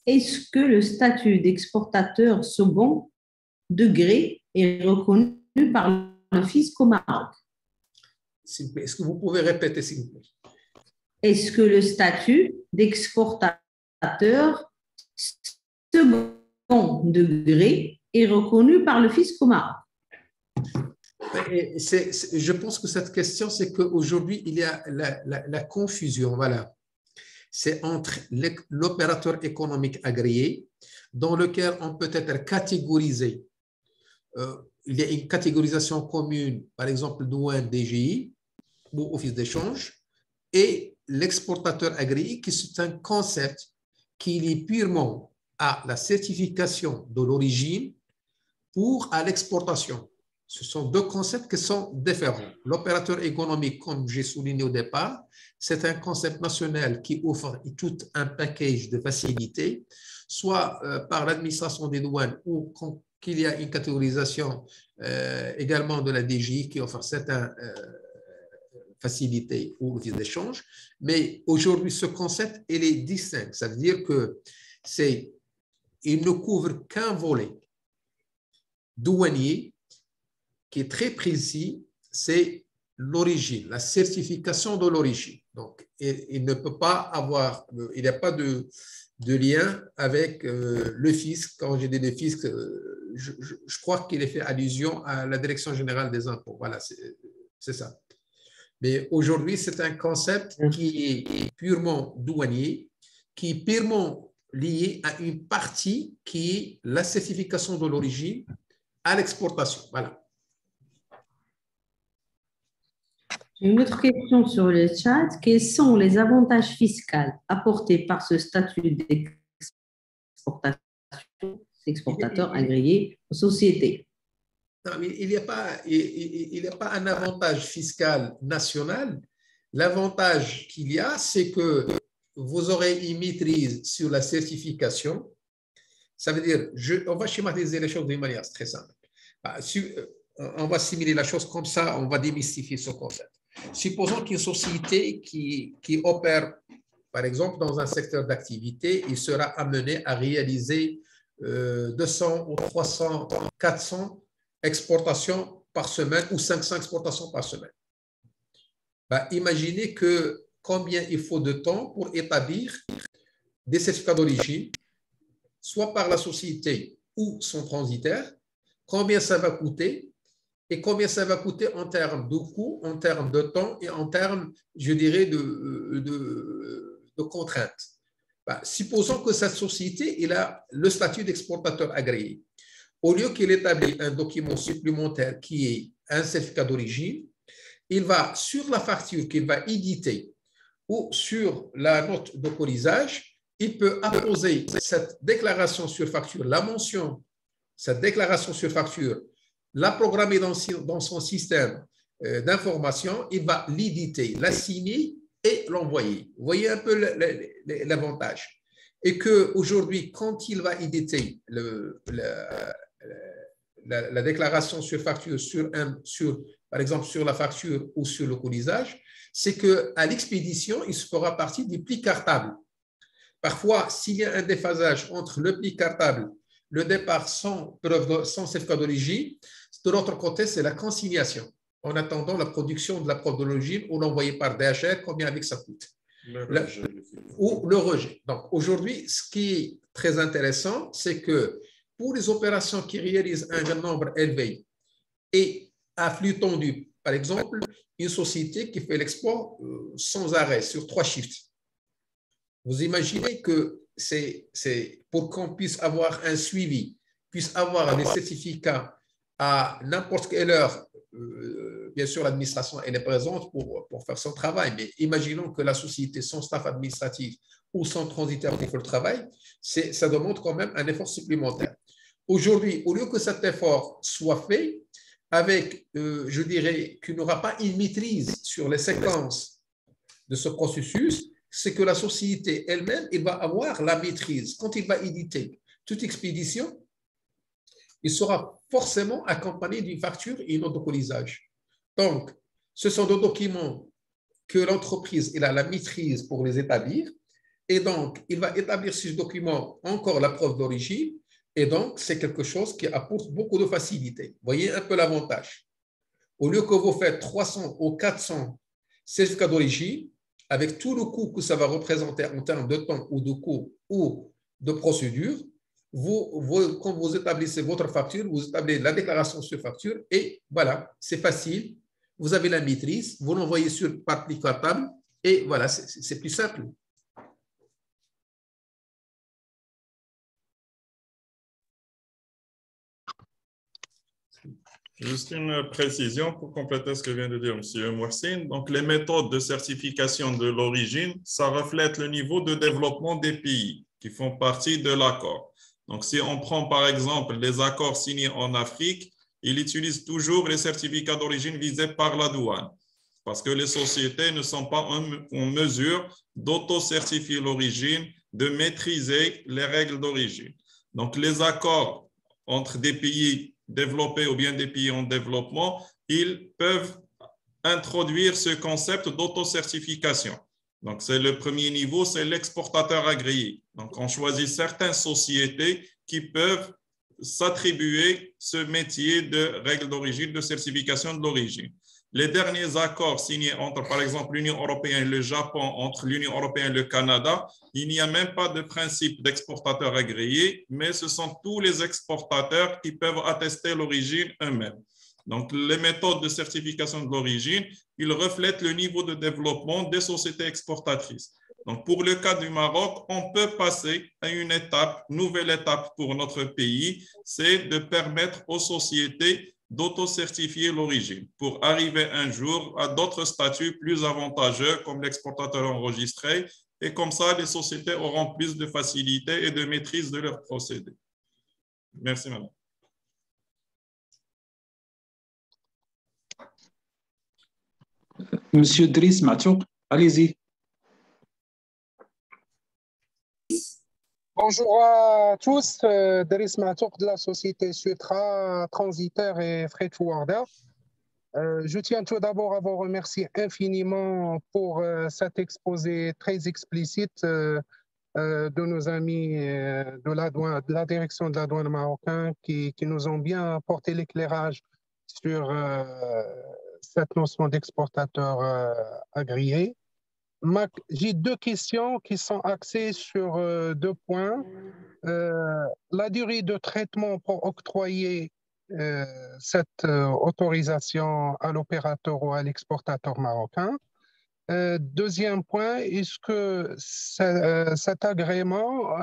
Est-ce que le statut d'exportateur second degré est reconnu par le fisc au Maroc? Est-ce que vous pouvez répéter, s'il vous plaît? Est-ce que le statut d'exportateur second degré est reconnu par le fisc au Maroc? Je pense que cette question, c'est qu'aujourd'hui, il y a la confusion. Voilà. C'est entre l'opérateur économique agréé, dans lequel on peut être catégorisé. Il y a une catégorisation commune, par exemple, douane, DGI ou office d'échange, et l'exportateur agréé, qui c'est un concept qui est lié purement à la certification de l'origine pour à l'exportation. Ce sont deux concepts qui sont différents. L'opérateur économique, comme j'ai souligné au départ, c'est un concept national qui offre tout un package de facilités, soit par l'administration des douanes ou qu'il y a une catégorisation également de la DGI qui offre certaines facilités ou des échanges. Mais aujourd'hui, ce concept, il est distinct. Ça veut dire qu'il ne couvre qu'un volet douanier qui est très précis, c'est l'origine, la certification de l'origine. Donc, il ne peut pas avoir, il n'y a pas de lien avec le fisc. Quand j'ai dit le fisc, je crois qu'il est fait allusion à la Direction générale des impôts. Voilà, c'est ça. Mais aujourd'hui, c'est un concept qui est purement douanier, qui est purement lié à une partie qui est la certification de l'origine à l'exportation. Voilà. J'ai une autre question sur le chat. Quels sont les avantages fiscaux apportés par ce statut d'exportateur agréé aux sociétés? Non, mais il n'y a pas un avantage fiscal national. L'avantage qu'il y a, c'est que vous aurez une maîtrise sur la certification. Ça veut dire, on va schématiser les choses d'une manière très simple. On va simuler la chose comme ça, on va démystifier ce concept. Supposons qu'une société qui opère, par exemple, dans un secteur d'activité, il sera amené à réaliser 200 ou 300, 400 exportations par semaine ou 500 exportations par semaine. Imaginez combien il faut de temps pour établir des certificats d'origine, soit par la société ou son transitaire, combien ça va coûter et combien ça va coûter en termes de coût, en termes de temps et en termes, je dirais, de contraintes. Supposons que cette société il a le statut d'exportateur agréé. Au lieu qu'il établisse un document supplémentaire qui est un certificat d'origine, il va, sur la facture qu'il va éditer ou sur la note de colisage, il peut apposer cette déclaration sur facture, la mention, cette déclaration sur facture, la programmer dans son système d'information, il va l'éditer, la signer et l'envoyer. Vous voyez un peu l'avantage. Et qu'aujourd'hui, quand il va éditer la déclaration sur facture, par exemple sur la facture ou sur le colisage, c'est qu'à l'expédition, il se fera partie des plis cartables. Parfois, s'il y a un déphasage entre le pli cartable, le départ sans certificat d'origine, de l'autre côté, c'est la consignation, en attendant la production de la preuve d'origine ou l'envoyer par DHL, combien avec ça coûte. Ou le rejet. Donc, aujourd'hui, ce qui est très intéressant, c'est que pour les opérations qui réalisent un nombre élevé et à flux tendu, par exemple, une société qui fait l'export sans arrêt sur 3 shifts. Vous imaginez que c'est pour qu'on puisse avoir un suivi, puisse avoir des certificats à n'importe quelle heure. Bien sûr, l'administration elle est présente pour faire son travail, mais imaginons que la société, son staff administratif ou son transitaire qui fait le travail, ça demande quand même un effort supplémentaire. Aujourd'hui, au lieu que cet effort soit fait, avec, je dirais, qu'il n'aura pas une maîtrise sur les séquences de ce processus, c'est que la société elle-même, elle va avoir la maîtrise. Quand il va éditer toute expédition, il sera forcément accompagné d'une facture et une note de colisage. Donc, ce sont des documents que l'entreprise a la maîtrise pour les établir. Et donc, il va établir sur ce document encore la preuve d'origine. Et donc, c'est quelque chose qui apporte beaucoup de facilité. Vous voyez un peu l'avantage. Au lieu que vous faites 300 ou 400 certificats d'origine, avec tout le coût que ça va représenter en termes de temps ou de coût ou de procédure, quand vous établissez votre facture, vous établissez la déclaration sur facture et voilà, c'est facile. Vous avez la maîtrise, vous l'envoyez par pli cartable et voilà, c'est plus simple. Juste une précision pour compléter ce que vient de dire M. Mohsin. Donc, les méthodes de certification de l'origine, ça reflète le niveau de développement des pays qui font partie de l'accord. Donc, si on prend par exemple les accords signés en Afrique, ils utilisent toujours les certificats d'origine visés par la douane parce que les sociétés ne sont pas en mesure d'auto-certifier l'origine, de maîtriser les règles d'origine. Donc, les accords entre des pays développés ou bien des pays en développement, ils peuvent introduire ce concept d'autocertification. Donc, c'est le premier niveau, c'est l'exportateur agréé. Donc, on choisit certaines sociétés qui peuvent s'attribuer ce métier de règle d'origine, de certification de l'origine. Les derniers accords signés entre, par exemple, l'Union européenne et le Japon, entre l'Union européenne et le Canada, il n'y a même pas de principe d'exportateur agréé, mais ce sont tous les exportateurs qui peuvent attester l'origine eux-mêmes. Donc, les méthodes de certification de l'origine, ils reflètent le niveau de développement des sociétés exportatrices. Donc, pour le cas du Maroc, on peut passer à une nouvelle étape pour notre pays, c'est de permettre aux sociétés d'auto-certifier l'origine pour arriver un jour à d'autres statuts plus avantageux comme l'exportateur enregistré et comme ça, les sociétés auront plus de facilité et de maîtrise de leurs procédés. Merci, madame. Monsieur Driss Matou, allez-y. Bonjour à tous, Deris Matouk de la société Sutra, Transitaire et Freight Forwarder. Je tiens tout d'abord à vous remercier infiniment pour cet exposé très explicite de nos amis de la direction de la douane marocaine qui nous ont bien apporté l'éclairage sur cette notion d'exportateur agréé. J'ai deux questions qui sont axées sur deux points. La durée de traitement pour octroyer cette autorisation à l'opérateur ou à l'exportateur marocain. Deuxième point, est-ce que cet agrément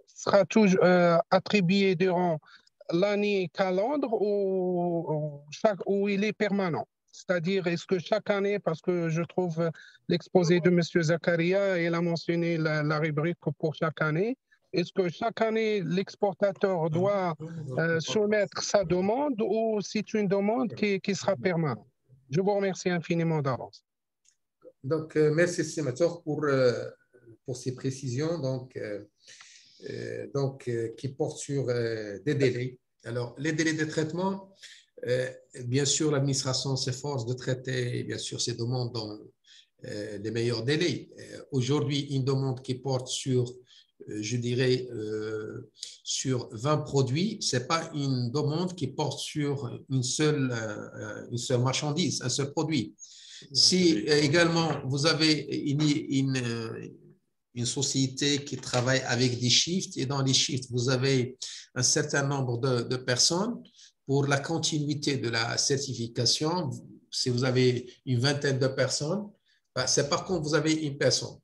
sera toujours attribué durant l'année calendre ou il est permanent? C'est-à-dire, est-ce que chaque année, parce que je trouve l'exposé de M. Zakaria, il a mentionné la rubrique pour chaque année, est-ce que chaque année, l'exportateur doit soumettre sa demande ou c'est une demande qui sera permanente? Je vous remercie infiniment d'avance. Donc, merci Sénateur pour ces précisions qui portent sur des délais. Alors, les délais de traitement, bien sûr, l'administration s'efforce de traiter bien sûr ces demandes dans les meilleurs délais. Aujourd'hui, une demande qui porte sur, je dirais, sur 20 produits, ce n'est pas une demande qui porte sur une seule marchandise, un seul produit. Si également vous avez une société qui travaille avec des shifts et dans les shifts, vous avez un certain nombre de personnes, pour la continuité de la certification, si vous avez une vingtaine de personnes, c'est par contre vous avez une personne.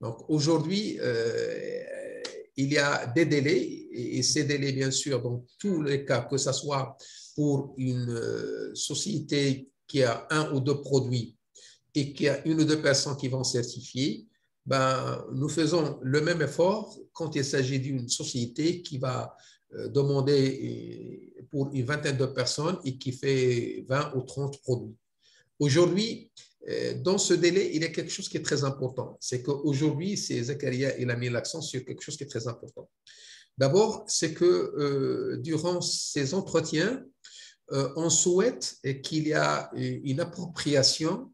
Donc aujourd'hui, il y a des délais et ces délais, bien sûr, dans tous les cas, que ce soit pour une société qui a un ou deux produits et qui a une ou deux personnes qui vont certifier, nous faisons le même effort quand il s'agit d'une société qui va demander pour une vingtaine de personnes et qui fait 20 ou 30 produits. Aujourd'hui, dans ce délai, il y a quelque chose qui est très important. C'est qu'aujourd'hui, Zakaria, il a mis l'accent sur quelque chose qui est très important. D'abord, c'est que durant ces entretiens, on souhaite qu'il y a une appropriation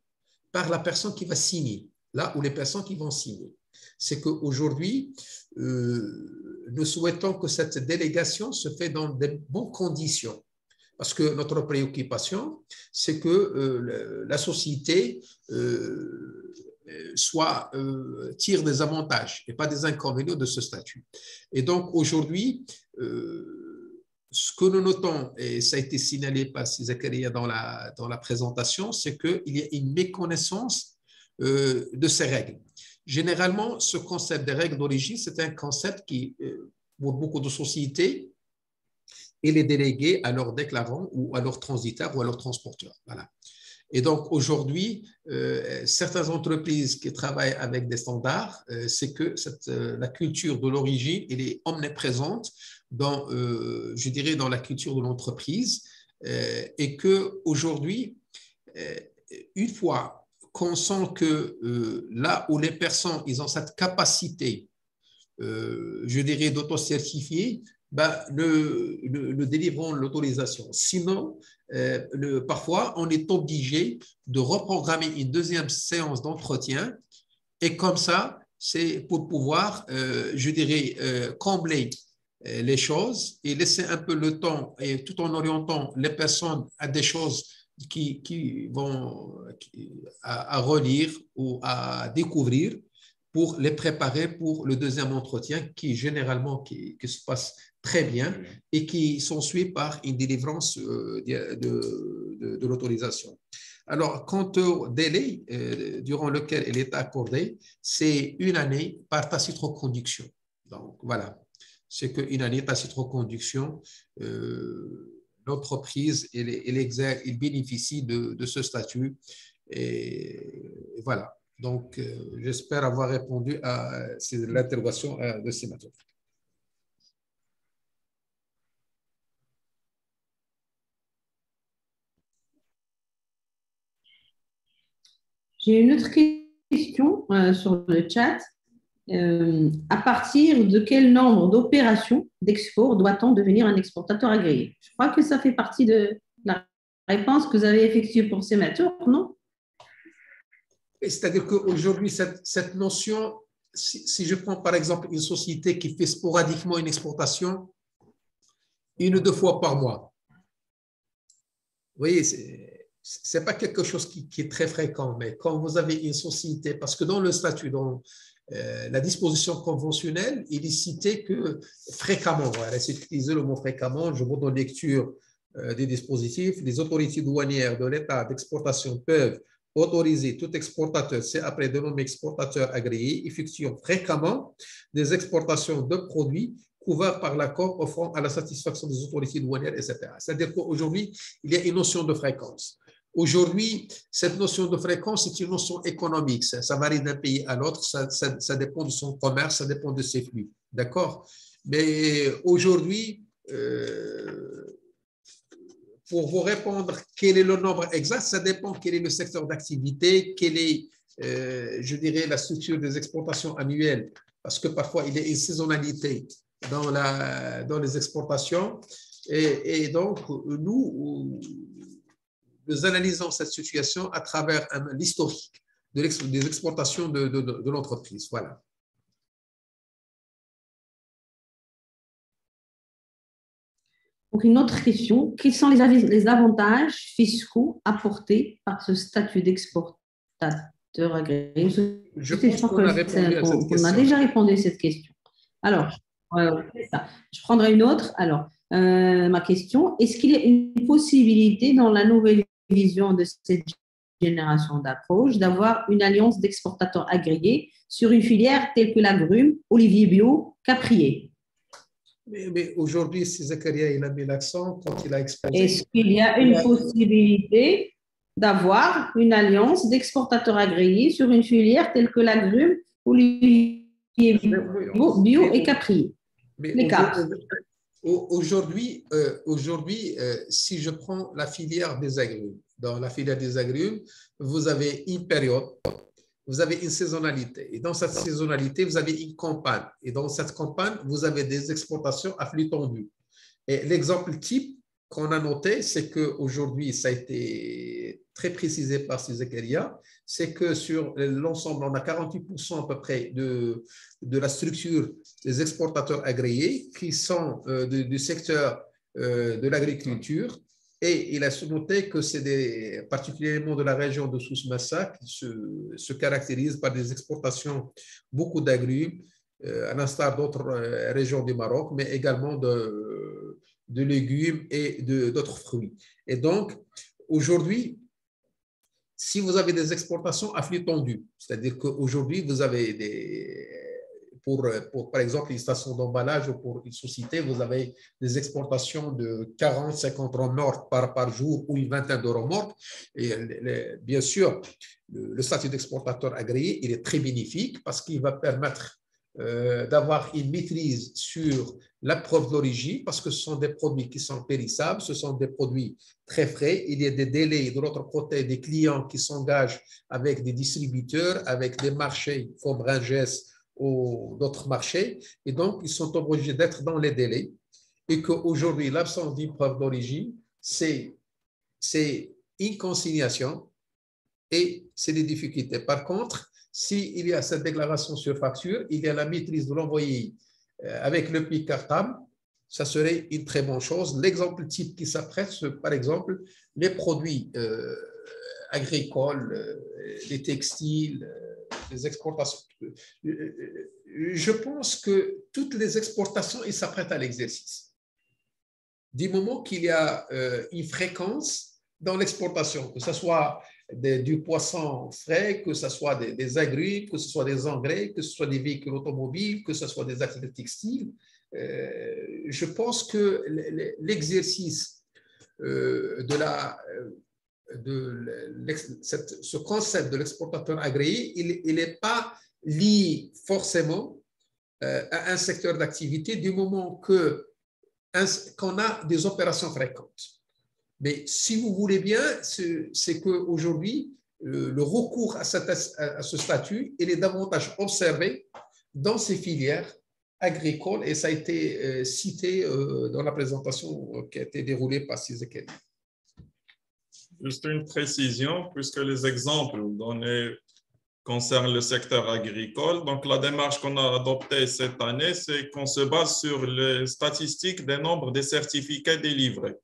par la personne qui va signer, là où les personnes qui vont signer. C'est qu'aujourd'hui, nous souhaitons que cette délégation se fait dans de bonnes conditions. Parce que notre préoccupation, c'est que la société tire des avantages et pas des inconvénients de ce statut. Et donc, aujourd'hui, ce que nous notons, et ça a été signalé par Zakaria dans la présentation, c'est qu'il y a une méconnaissance de ces règles. Généralement, ce concept des règles d'origine, c'est un concept qui, pour beaucoup de sociétés, il est délégué à leurs déclarants ou à leurs transitaires ou à leurs transporteurs. Voilà. Et donc, aujourd'hui, certaines entreprises qui travaillent avec des standards, c'est que la culture de l'origine, elle est omniprésente dans, je dirais, dans la culture de l'entreprise et qu'aujourd'hui, une fois qu'on sent que là où les personnes, ils ont cette capacité, je dirais, d'auto-certifier, nous délivrons l'autorisation. Sinon, parfois, on est obligé de reprogrammer une deuxième séance d'entretien et comme ça, c'est pour pouvoir, je dirais, combler les choses et laisser un peu le temps et tout en orientant les personnes à des choses qui vont à relire ou à découvrir pour les préparer pour le deuxième entretien qui généralement qui se passe très bien et qui s'ensuit par une délivrance de l'autorisation. Alors, quant au délai durant lequel elle est accordée, c'est une année par tacite reconduction. Donc, voilà, c'est qu'une année tacite reconduction, l'entreprise, elle bénéficie de ce statut et voilà. Donc, j'espère avoir répondu à l'interrogation de Sénateur. J'ai une autre question sur le chat. à partir de quel nombre d'opérations d'export doit-on devenir un exportateur agréé? Je crois que ça fait partie de la réponse que vous avez effectuée pour ces méthodes, non? C'est-à-dire qu'aujourd'hui, cette notion, si je prends par exemple une société qui fait sporadiquement une exportation, 1 ou 2 fois par mois, vous voyez, ce n'est pas quelque chose qui est très fréquent, mais quand vous avez une société, parce que dans le statut, dans la disposition conventionnelle, il est cité que fréquemment, voilà, c'est utilisé le mot fréquemment, je vous donne lecture des dispositifs, les autorités douanières de l'État d'exportation peuvent autoriser tout exportateur, c'est après de nommer exportateur agréé, effectuant fréquemment des exportations de produits couverts par l'accord offrant à la satisfaction des autorités douanières, etc. C'est-à-dire qu'aujourd'hui, il y a une notion de fréquence. Aujourd'hui, cette notion de fréquence est une notion économique. Ça varie d'un pays à l'autre, ça dépend de son commerce, ça dépend de ses flux. D'accord? Mais aujourd'hui, pour vous répondre quel est le nombre exact, ça dépend quel est le secteur d'activité, quelle est, je dirais, la structure des exportations annuelles, parce que parfois il y a une saisonnalité dans les exportations. Et donc, nous analysons cette situation à travers l'historique des exportations de l'entreprise. Voilà. Donc, une autre question, quels sont les avantages fiscaux apportés par ce statut d'exportateur agréé? Je pense qu'on a répondu à cette question. On a déjà répondu à cette question. Alors, c'est ça. Je prendrai une autre. Alors, ma question, est-ce qu'il y a une possibilité dans la nouvelle vision de cette génération d'approche d'avoir une alliance d'exportateurs agréés sur une filière telle que l'agrumes, olivier bio, caprier? Mais aujourd'hui, si Zakaria il a mis l'accent quand il a exposé. Est-ce qu'il y a une possibilité d'avoir une alliance d'exportateurs agréés sur une filière telle que l'agrumes, olivier bio et caprier? Les quatre. Aujourd'hui, si je prends la filière des agrumes, dans la filière des agrumes, vous avez une période, vous avez une saisonnalité. Et dans cette saisonnalité, vous avez une campagne. Et dans cette campagne, vous avez des exportations à flux tendu. Et l'exemple type qu'on a noté, c'est qu'aujourd'hui, ça a été très précisé par Zakaria, c'est que sur l'ensemble, on a 48% à peu près de la structure des exportateurs agréés qui sont du secteur de l'agriculture. Et il a noté que c'est particulièrement de la région de Souss-Massa qui se caractérise par des exportations beaucoup d'agrumes, à l'instar d'autres régions du Maroc, mais également de légumes et d'autres fruits. Et donc, aujourd'hui, si vous avez des exportations à flux tendu, c'est-à-dire qu'aujourd'hui, vous avez par exemple, une station d'emballage ou pour une société, vous avez des exportations de 40-50 remorques par jour ou une vingtaine de remorques. Et bien sûr, le statut d'exportateur agréé, il est très bénéfique parce qu'il va permettre d'avoir une maîtrise sur la preuve d'origine parce que ce sont des produits qui sont périssables, ce sont des produits très frais. Il y a des délais de l'autre côté, des clients qui s'engagent avec des distributeurs, avec des marchés comme Rungis ou d'autres marchés. Et donc, ils sont obligés d'être dans les délais et qu'aujourd'hui, l'absence d'une preuve d'origine, c'est une consignation et c'est des difficultés. Par contre, s'il y a cette déclaration sur facture, il y a la maîtrise de l'envoyé avec le PIC cartable, ça serait une très bonne chose. L'exemple type qui s'apprête, par exemple, les produits agricoles, les textiles, les exportations. Je pense que toutes les exportations, ils s'apprêtent à l'exercice. Du moment qu'il y a une fréquence dans l'exportation, que ce soit du poisson frais, que ce soit des agrumes, que ce soit des engrais, que ce soit des véhicules automobiles, que ce soit des actifs textiles, je pense que l'exercice ce concept de l'exportateur agréé, il n'est pas lié forcément à un secteur d'activité du moment qu'on a des opérations fréquentes. Mais si vous voulez bien, c'est qu'aujourd'hui, le recours à ce statut, il est davantage observé dans ces filières agricoles, et ça a été cité dans la présentation qui a été déroulée par Sizekeli. Juste une précision, puisque les exemples donnés concernent le secteur agricole. Donc, la démarche qu'on a adoptée cette année, c'est qu'on se base sur les statistiques des nombres des certificats délivrés.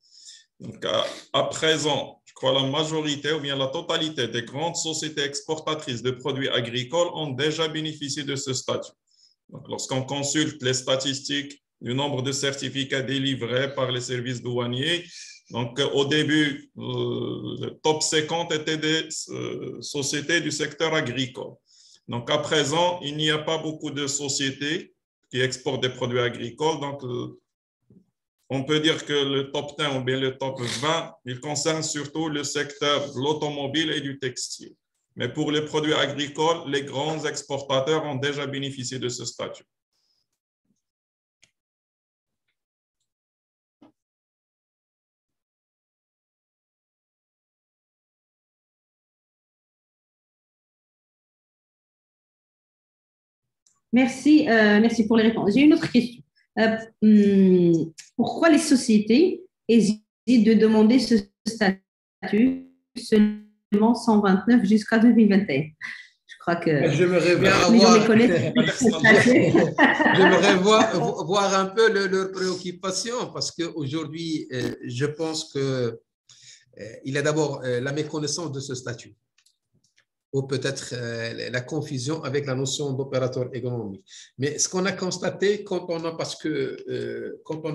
Donc, à présent, je crois la majorité ou bien la totalité des grandes sociétés exportatrices de produits agricoles ont déjà bénéficié de ce statut. Donc, lorsqu'on consulte les statistiques du nombre de certificats délivrés par les services douaniers, donc au début, le top 50 était des sociétés du secteur agricole. Donc, à présent, il n'y a pas beaucoup de sociétés qui exportent des produits agricoles. Donc, on peut dire que le top 10 ou bien le top 20, il concerne surtout le secteur de l'automobile et du textile. Mais pour les produits agricoles, les grands exportateurs ont déjà bénéficié de ce statut. Merci, merci pour les réponses. J'ai une autre question. Pourquoi les sociétés hésitent de demander ce statut seulement 129 jusqu'à 2021? Je crois que j'aimerais bien voir un peu leurs préoccupations, parce qu'aujourd'hui, je pense qu'il y a d'abord la méconnaissance de ce statut, ou peut-être la confusion avec la notion d'opérateur économique. Mais ce qu'on a constaté, quand on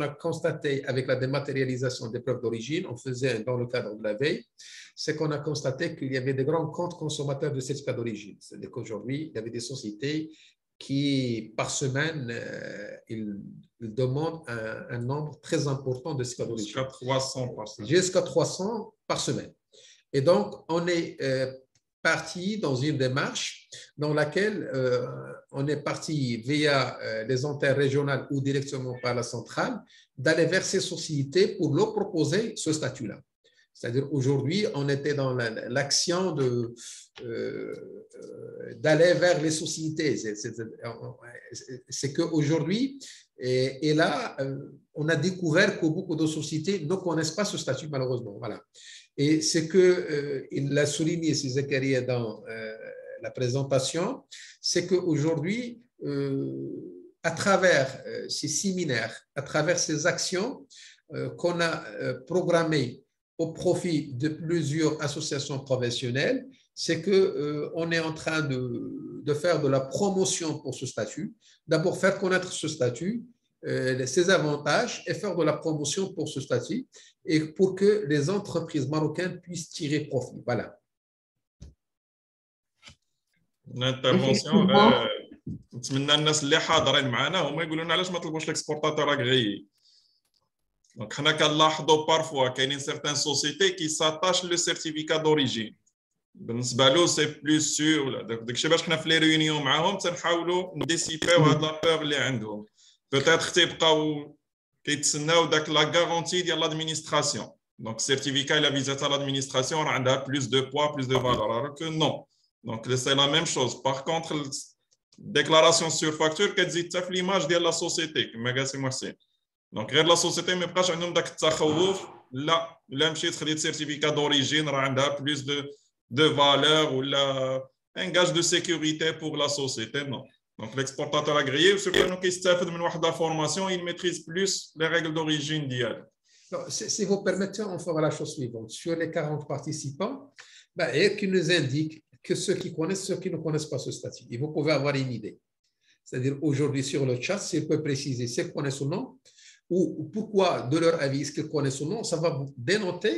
a constaté avec la dématérialisation des preuves d'origine, on faisait dans le cadre de la veille, c'est qu'on a constaté qu'il y avait des grands comptes consommateurs de certificats d'origine. C'est-à-dire qu'aujourd'hui, il y avait des sociétés qui, par semaine, ils demandent un nombre très important de certificats d'origine. Jusqu'à 300 par semaine. Jusqu'à 300 par semaine. Et donc, on est parti dans une démarche dans laquelle on est parti via les antennes régionales ou directement par la centrale, d'aller vers ces sociétés pour leur proposer ce statut-là. C'est-à-dire aujourd'hui, on était dans l'action d'aller vers les sociétés. C'est qu'aujourd'hui, et là, on a découvert que beaucoup de sociétés ne connaissent pas ce statut, malheureusement. Voilà. Et c'est qu'il l'a souligné, Zakaria, dans la présentation, c'est qu'aujourd'hui, à travers ces séminaires, à travers ces actions qu'on a programmées au profit de plusieurs associations professionnelles, c'est qu'on est en train de faire de la promotion pour ce statut. D'abord, faire connaître ce statut, ses avantages, et faire de la promotion pour ce statut, et pour que les entreprises marocaines puissent tirer profit. Voilà. L'intervention, نتمنى الناس اللي حاضرين معنا هما يقولوا لنا علاش ما طلبوش ليكسبورتاتور اغريي. دونك حنا كنلاحظوا بارفوا كاينين سيغتان سوسيتي كي ساتاش لو سيرتيفيكا دوريجين. بالنسبه له سي بلوس سور، داكشي باش حنا في لي ريونيون معاهم تنحاولوا نديسيبيو هاد لا بور اللي عندهم. بوتيتر تيبقاو كيتسناو داك لا غارونتي ديال لادمينستراسيون. دونك السيرتيفيكا الا فيزاتا لادمينستراسيون راه عندها بلوس دو بوا بلوس دو فالور، alors que non. Donc c'est la même chose. Par contre, déclaration sur facture كتزيد حتى في ليماج ديال لا سوسيتي كما قال سي محسن. دونك غير لا سوسيتي ما يبقاش عندهم داك التخوف، لا الا مشيت خديت سيرتيفيكا دوريجين راه عندها بلوس دو فالور ولا ان gage de sécurité pour la société. Non. Donc l'exportateur agréé, surtout كيستافد من واحد لا فورماسيون, il maîtrise plus les règles d'origine ديالو. Si vous permettez, on fera la chose suivante. Sur les 40 participants, et qui nous indiquent que ceux qui connaissent, ceux qui ne connaissent pas ce statut. Et vous pouvez avoir une idée. C'est-à-dire aujourd'hui sur le chat, s'ils peuvent préciser s'ils connaissent ou non, ou pourquoi, de leur avis, est-ce qu'ils connaissent ou non, ça va vous dénoter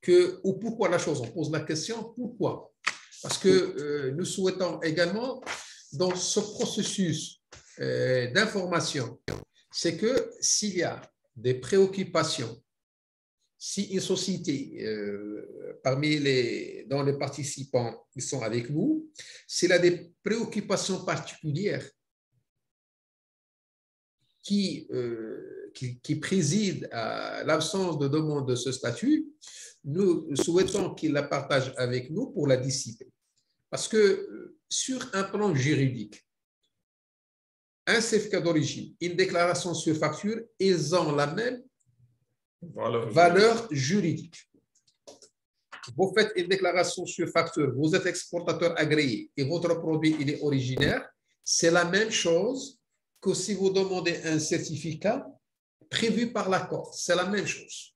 que, ou pourquoi la chose. On pose la question, pourquoi? Parce que nous souhaitons également, dans ce processus d'information, c'est que s'il y a des préoccupations, si une société, dans les participants qui sont avec nous, s'il a des préoccupations particulières qui président à l'absence de demande de ce statut, nous souhaitons qu'il la partage avec nous pour la dissiper. Parce que sur un plan juridique, un certificat d'origine, une déclaration sur facture, ils ont la même valeur juridique. Vous faites une déclaration sur facture, vous êtes exportateur agréé et votre produit il est originaire, c'est la même chose que si vous demandez un certificat prévu par l'accord. C'est la même chose.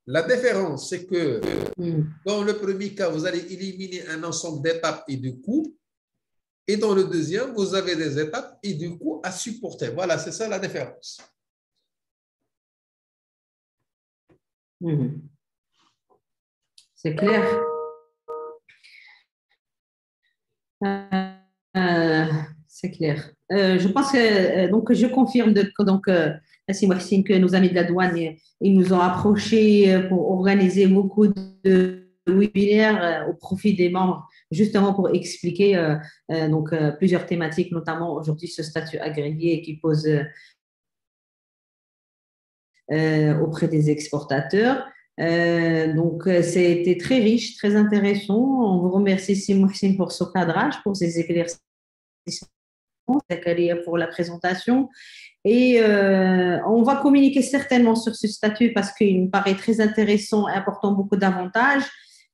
La différence, c'est que dans le premier cas, vous allez éliminer un ensemble d'étapes et de coûts. Et dans le deuxième, vous avez des étapes et du coûts à supporter. Voilà, c'est ça la différence. C'est clair. C'est clair. Je pense que donc je confirme merci Maxime, que nos amis de la douane ils nous ont approchés pour organiser beaucoup de webinaires au profit des membres, justement pour expliquer plusieurs thématiques, notamment aujourd'hui ce statut agréé qui pose auprès des exportateurs. C'était très riche, très intéressant. On vous remercie, Maxime, pour ce cadrage, pour ces éclaircissements, Zakaria pour la présentation. Et on va communiquer certainement sur ce statut parce qu'il me paraît très intéressant et apportant beaucoup d'avantages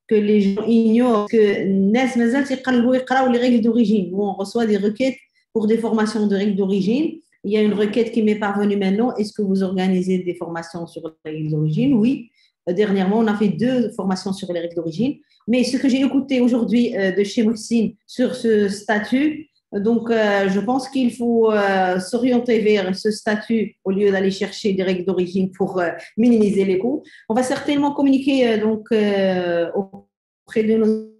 que les gens ignorent que les règles d'origine. Nous, on reçoit des requêtes pour des formations de règles d'origine. Il y a une requête qui m'est parvenue maintenant. Est-ce que vous organisez des formations sur les règles d'origine? Oui. Dernièrement, on a fait 2 formations sur les règles d'origine. Mais ce que j'ai écouté aujourd'hui de chez Mohsin sur ce statut, je pense qu'il faut s'orienter vers ce statut au lieu d'aller chercher des règles d'origine pour minimiser les coûts. On va certainement communiquer auprès de nos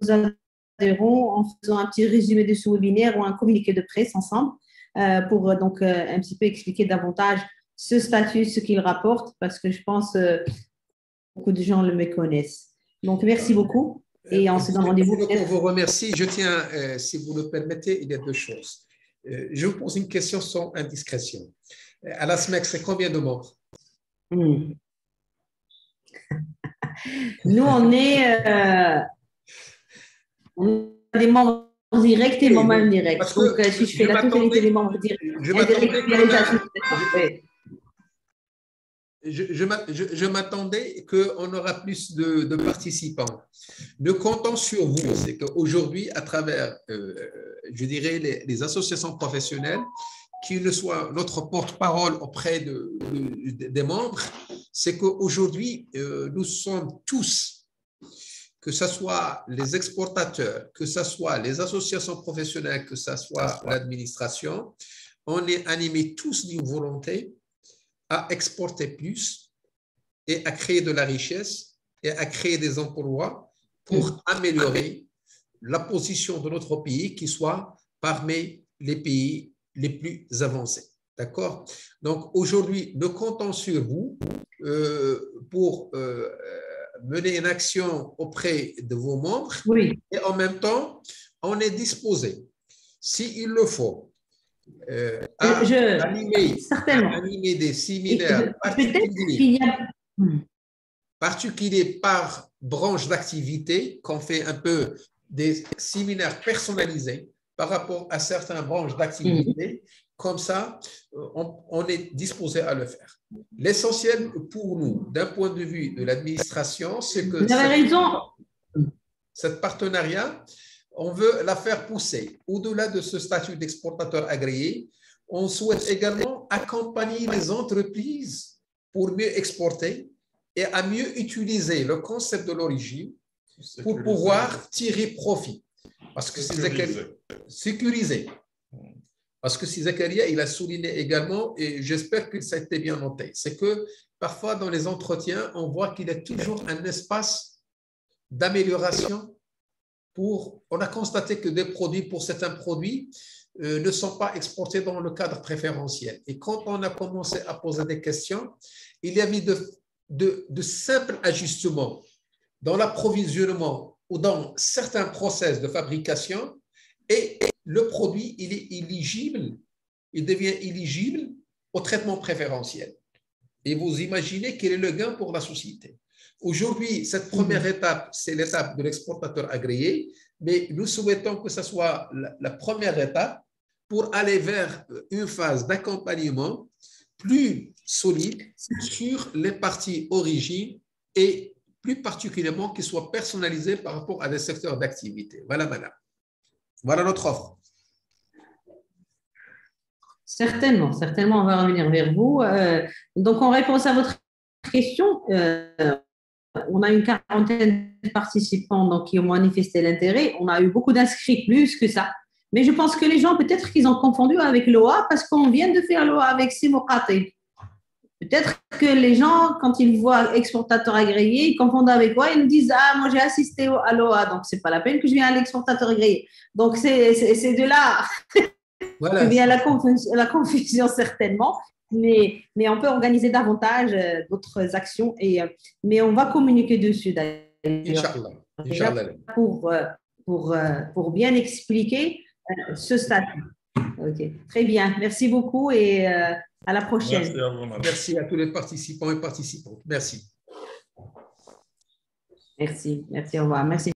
adhérents en faisant un petit résumé de ce webinaire ou un communiqué de presse ensemble pour un petit peu expliquer davantage ce statut, ce qu'il rapporte, parce que je pense beaucoup de gens le méconnaissent. Donc, merci beaucoup. Et on se donne rendez-vous. Je vous remercie. Je tiens, si vous le permettez, il y a 2 choses. Je vous pose une question sans indiscrétion. À la SMEC, c'est combien de membres? Nous, on est des membres directs et membres indirects. Donc, si je fais la totalité des membres directs, je m'attendais qu'on aura plus de participants. Nous comptons sur vous. C'est qu'aujourd'hui, à travers, je dirais, les associations professionnelles, qui ne soient notre porte-parole auprès des membres, c'est qu'aujourd'hui, nous sommes tous, que ce soit les exportateurs, que ce soit les associations professionnelles, que ce soit l'administration, on est animés tous d'une volonté à exporter plus et à créer de la richesse et à créer des emplois pour améliorer la position de notre pays qui soit parmi les pays les plus avancés. D'accord? Donc, aujourd'hui, nous comptons sur vous pour mener une action auprès de vos membres. Oui. Et en même temps, on est disposé, s'il le faut, animer des séminaires particuliers par branche d'activité, qu'on fait un peu des séminaires personnalisés par rapport à certaines branches d'activité. Comme ça, on est disposé à le faire. L'essentiel pour nous, d'un point de vue de l'administration, c'est que cet partenariat, on veut la faire pousser. Au-delà de ce statut d'exportateur agréé, on souhaite également accompagner les entreprises pour mieux exporter et à mieux utiliser le concept de l'origine pour pouvoir tirer profit. Parce que sécuriser. Parce que Zakaria, il a souligné également, et j'espère que ça a été bien noté, c'est que parfois dans les entretiens, on voit qu'il y a toujours un espace d'amélioration. On a constaté que des produits, pour certains produits, ne sont pas exportés dans le cadre préférentiel. Et quand on a commencé à poser des questions, il y avait de simples ajustements dans l'approvisionnement ou dans certains process de fabrication, et le produit, il est éligible, il devient éligible au traitement préférentiel. Et vous imaginez quel est le gain pour la société. Aujourd'hui, cette première étape, c'est l'étape de l'exportateur agréé, mais nous souhaitons que ce soit la première étape pour aller vers une phase d'accompagnement plus solide sur les parties origines et plus particulièrement qui soit personnalisé par rapport à des secteurs d'activité. Voilà, madame. Voilà notre offre. Certainement, certainement, on va revenir vers vous. Donc, en réponse à votre question, on a une quarantaine de participants donc, qui ont manifesté l'intérêt. On a eu beaucoup d'inscrits, plus que ça. Mais je pense que les gens, peut-être qu'ils ont confondu avec l'OA parce qu'on vient de faire l'OA avec Simoqati. Peut-être que les gens, quand ils voient exportateur agréé, ils confondent avec quoi? Ils nous disent « Ah, moi, j'ai assisté à l'OA, donc ce n'est pas la peine que je vienne à l'exportateur agréé. » Donc, c'est de là voilà, que vient la confusion, certainement. Mais on peut organiser davantage d'autres actions, mais on va communiquer dessus d'ailleurs. Inch'Allah. Pour bien expliquer ce statut. Okay. Très bien. Merci beaucoup et à la prochaine. Merci à vous, madame. Merci à tous les participants et participantes. Merci. Merci. Merci. Au revoir. Merci.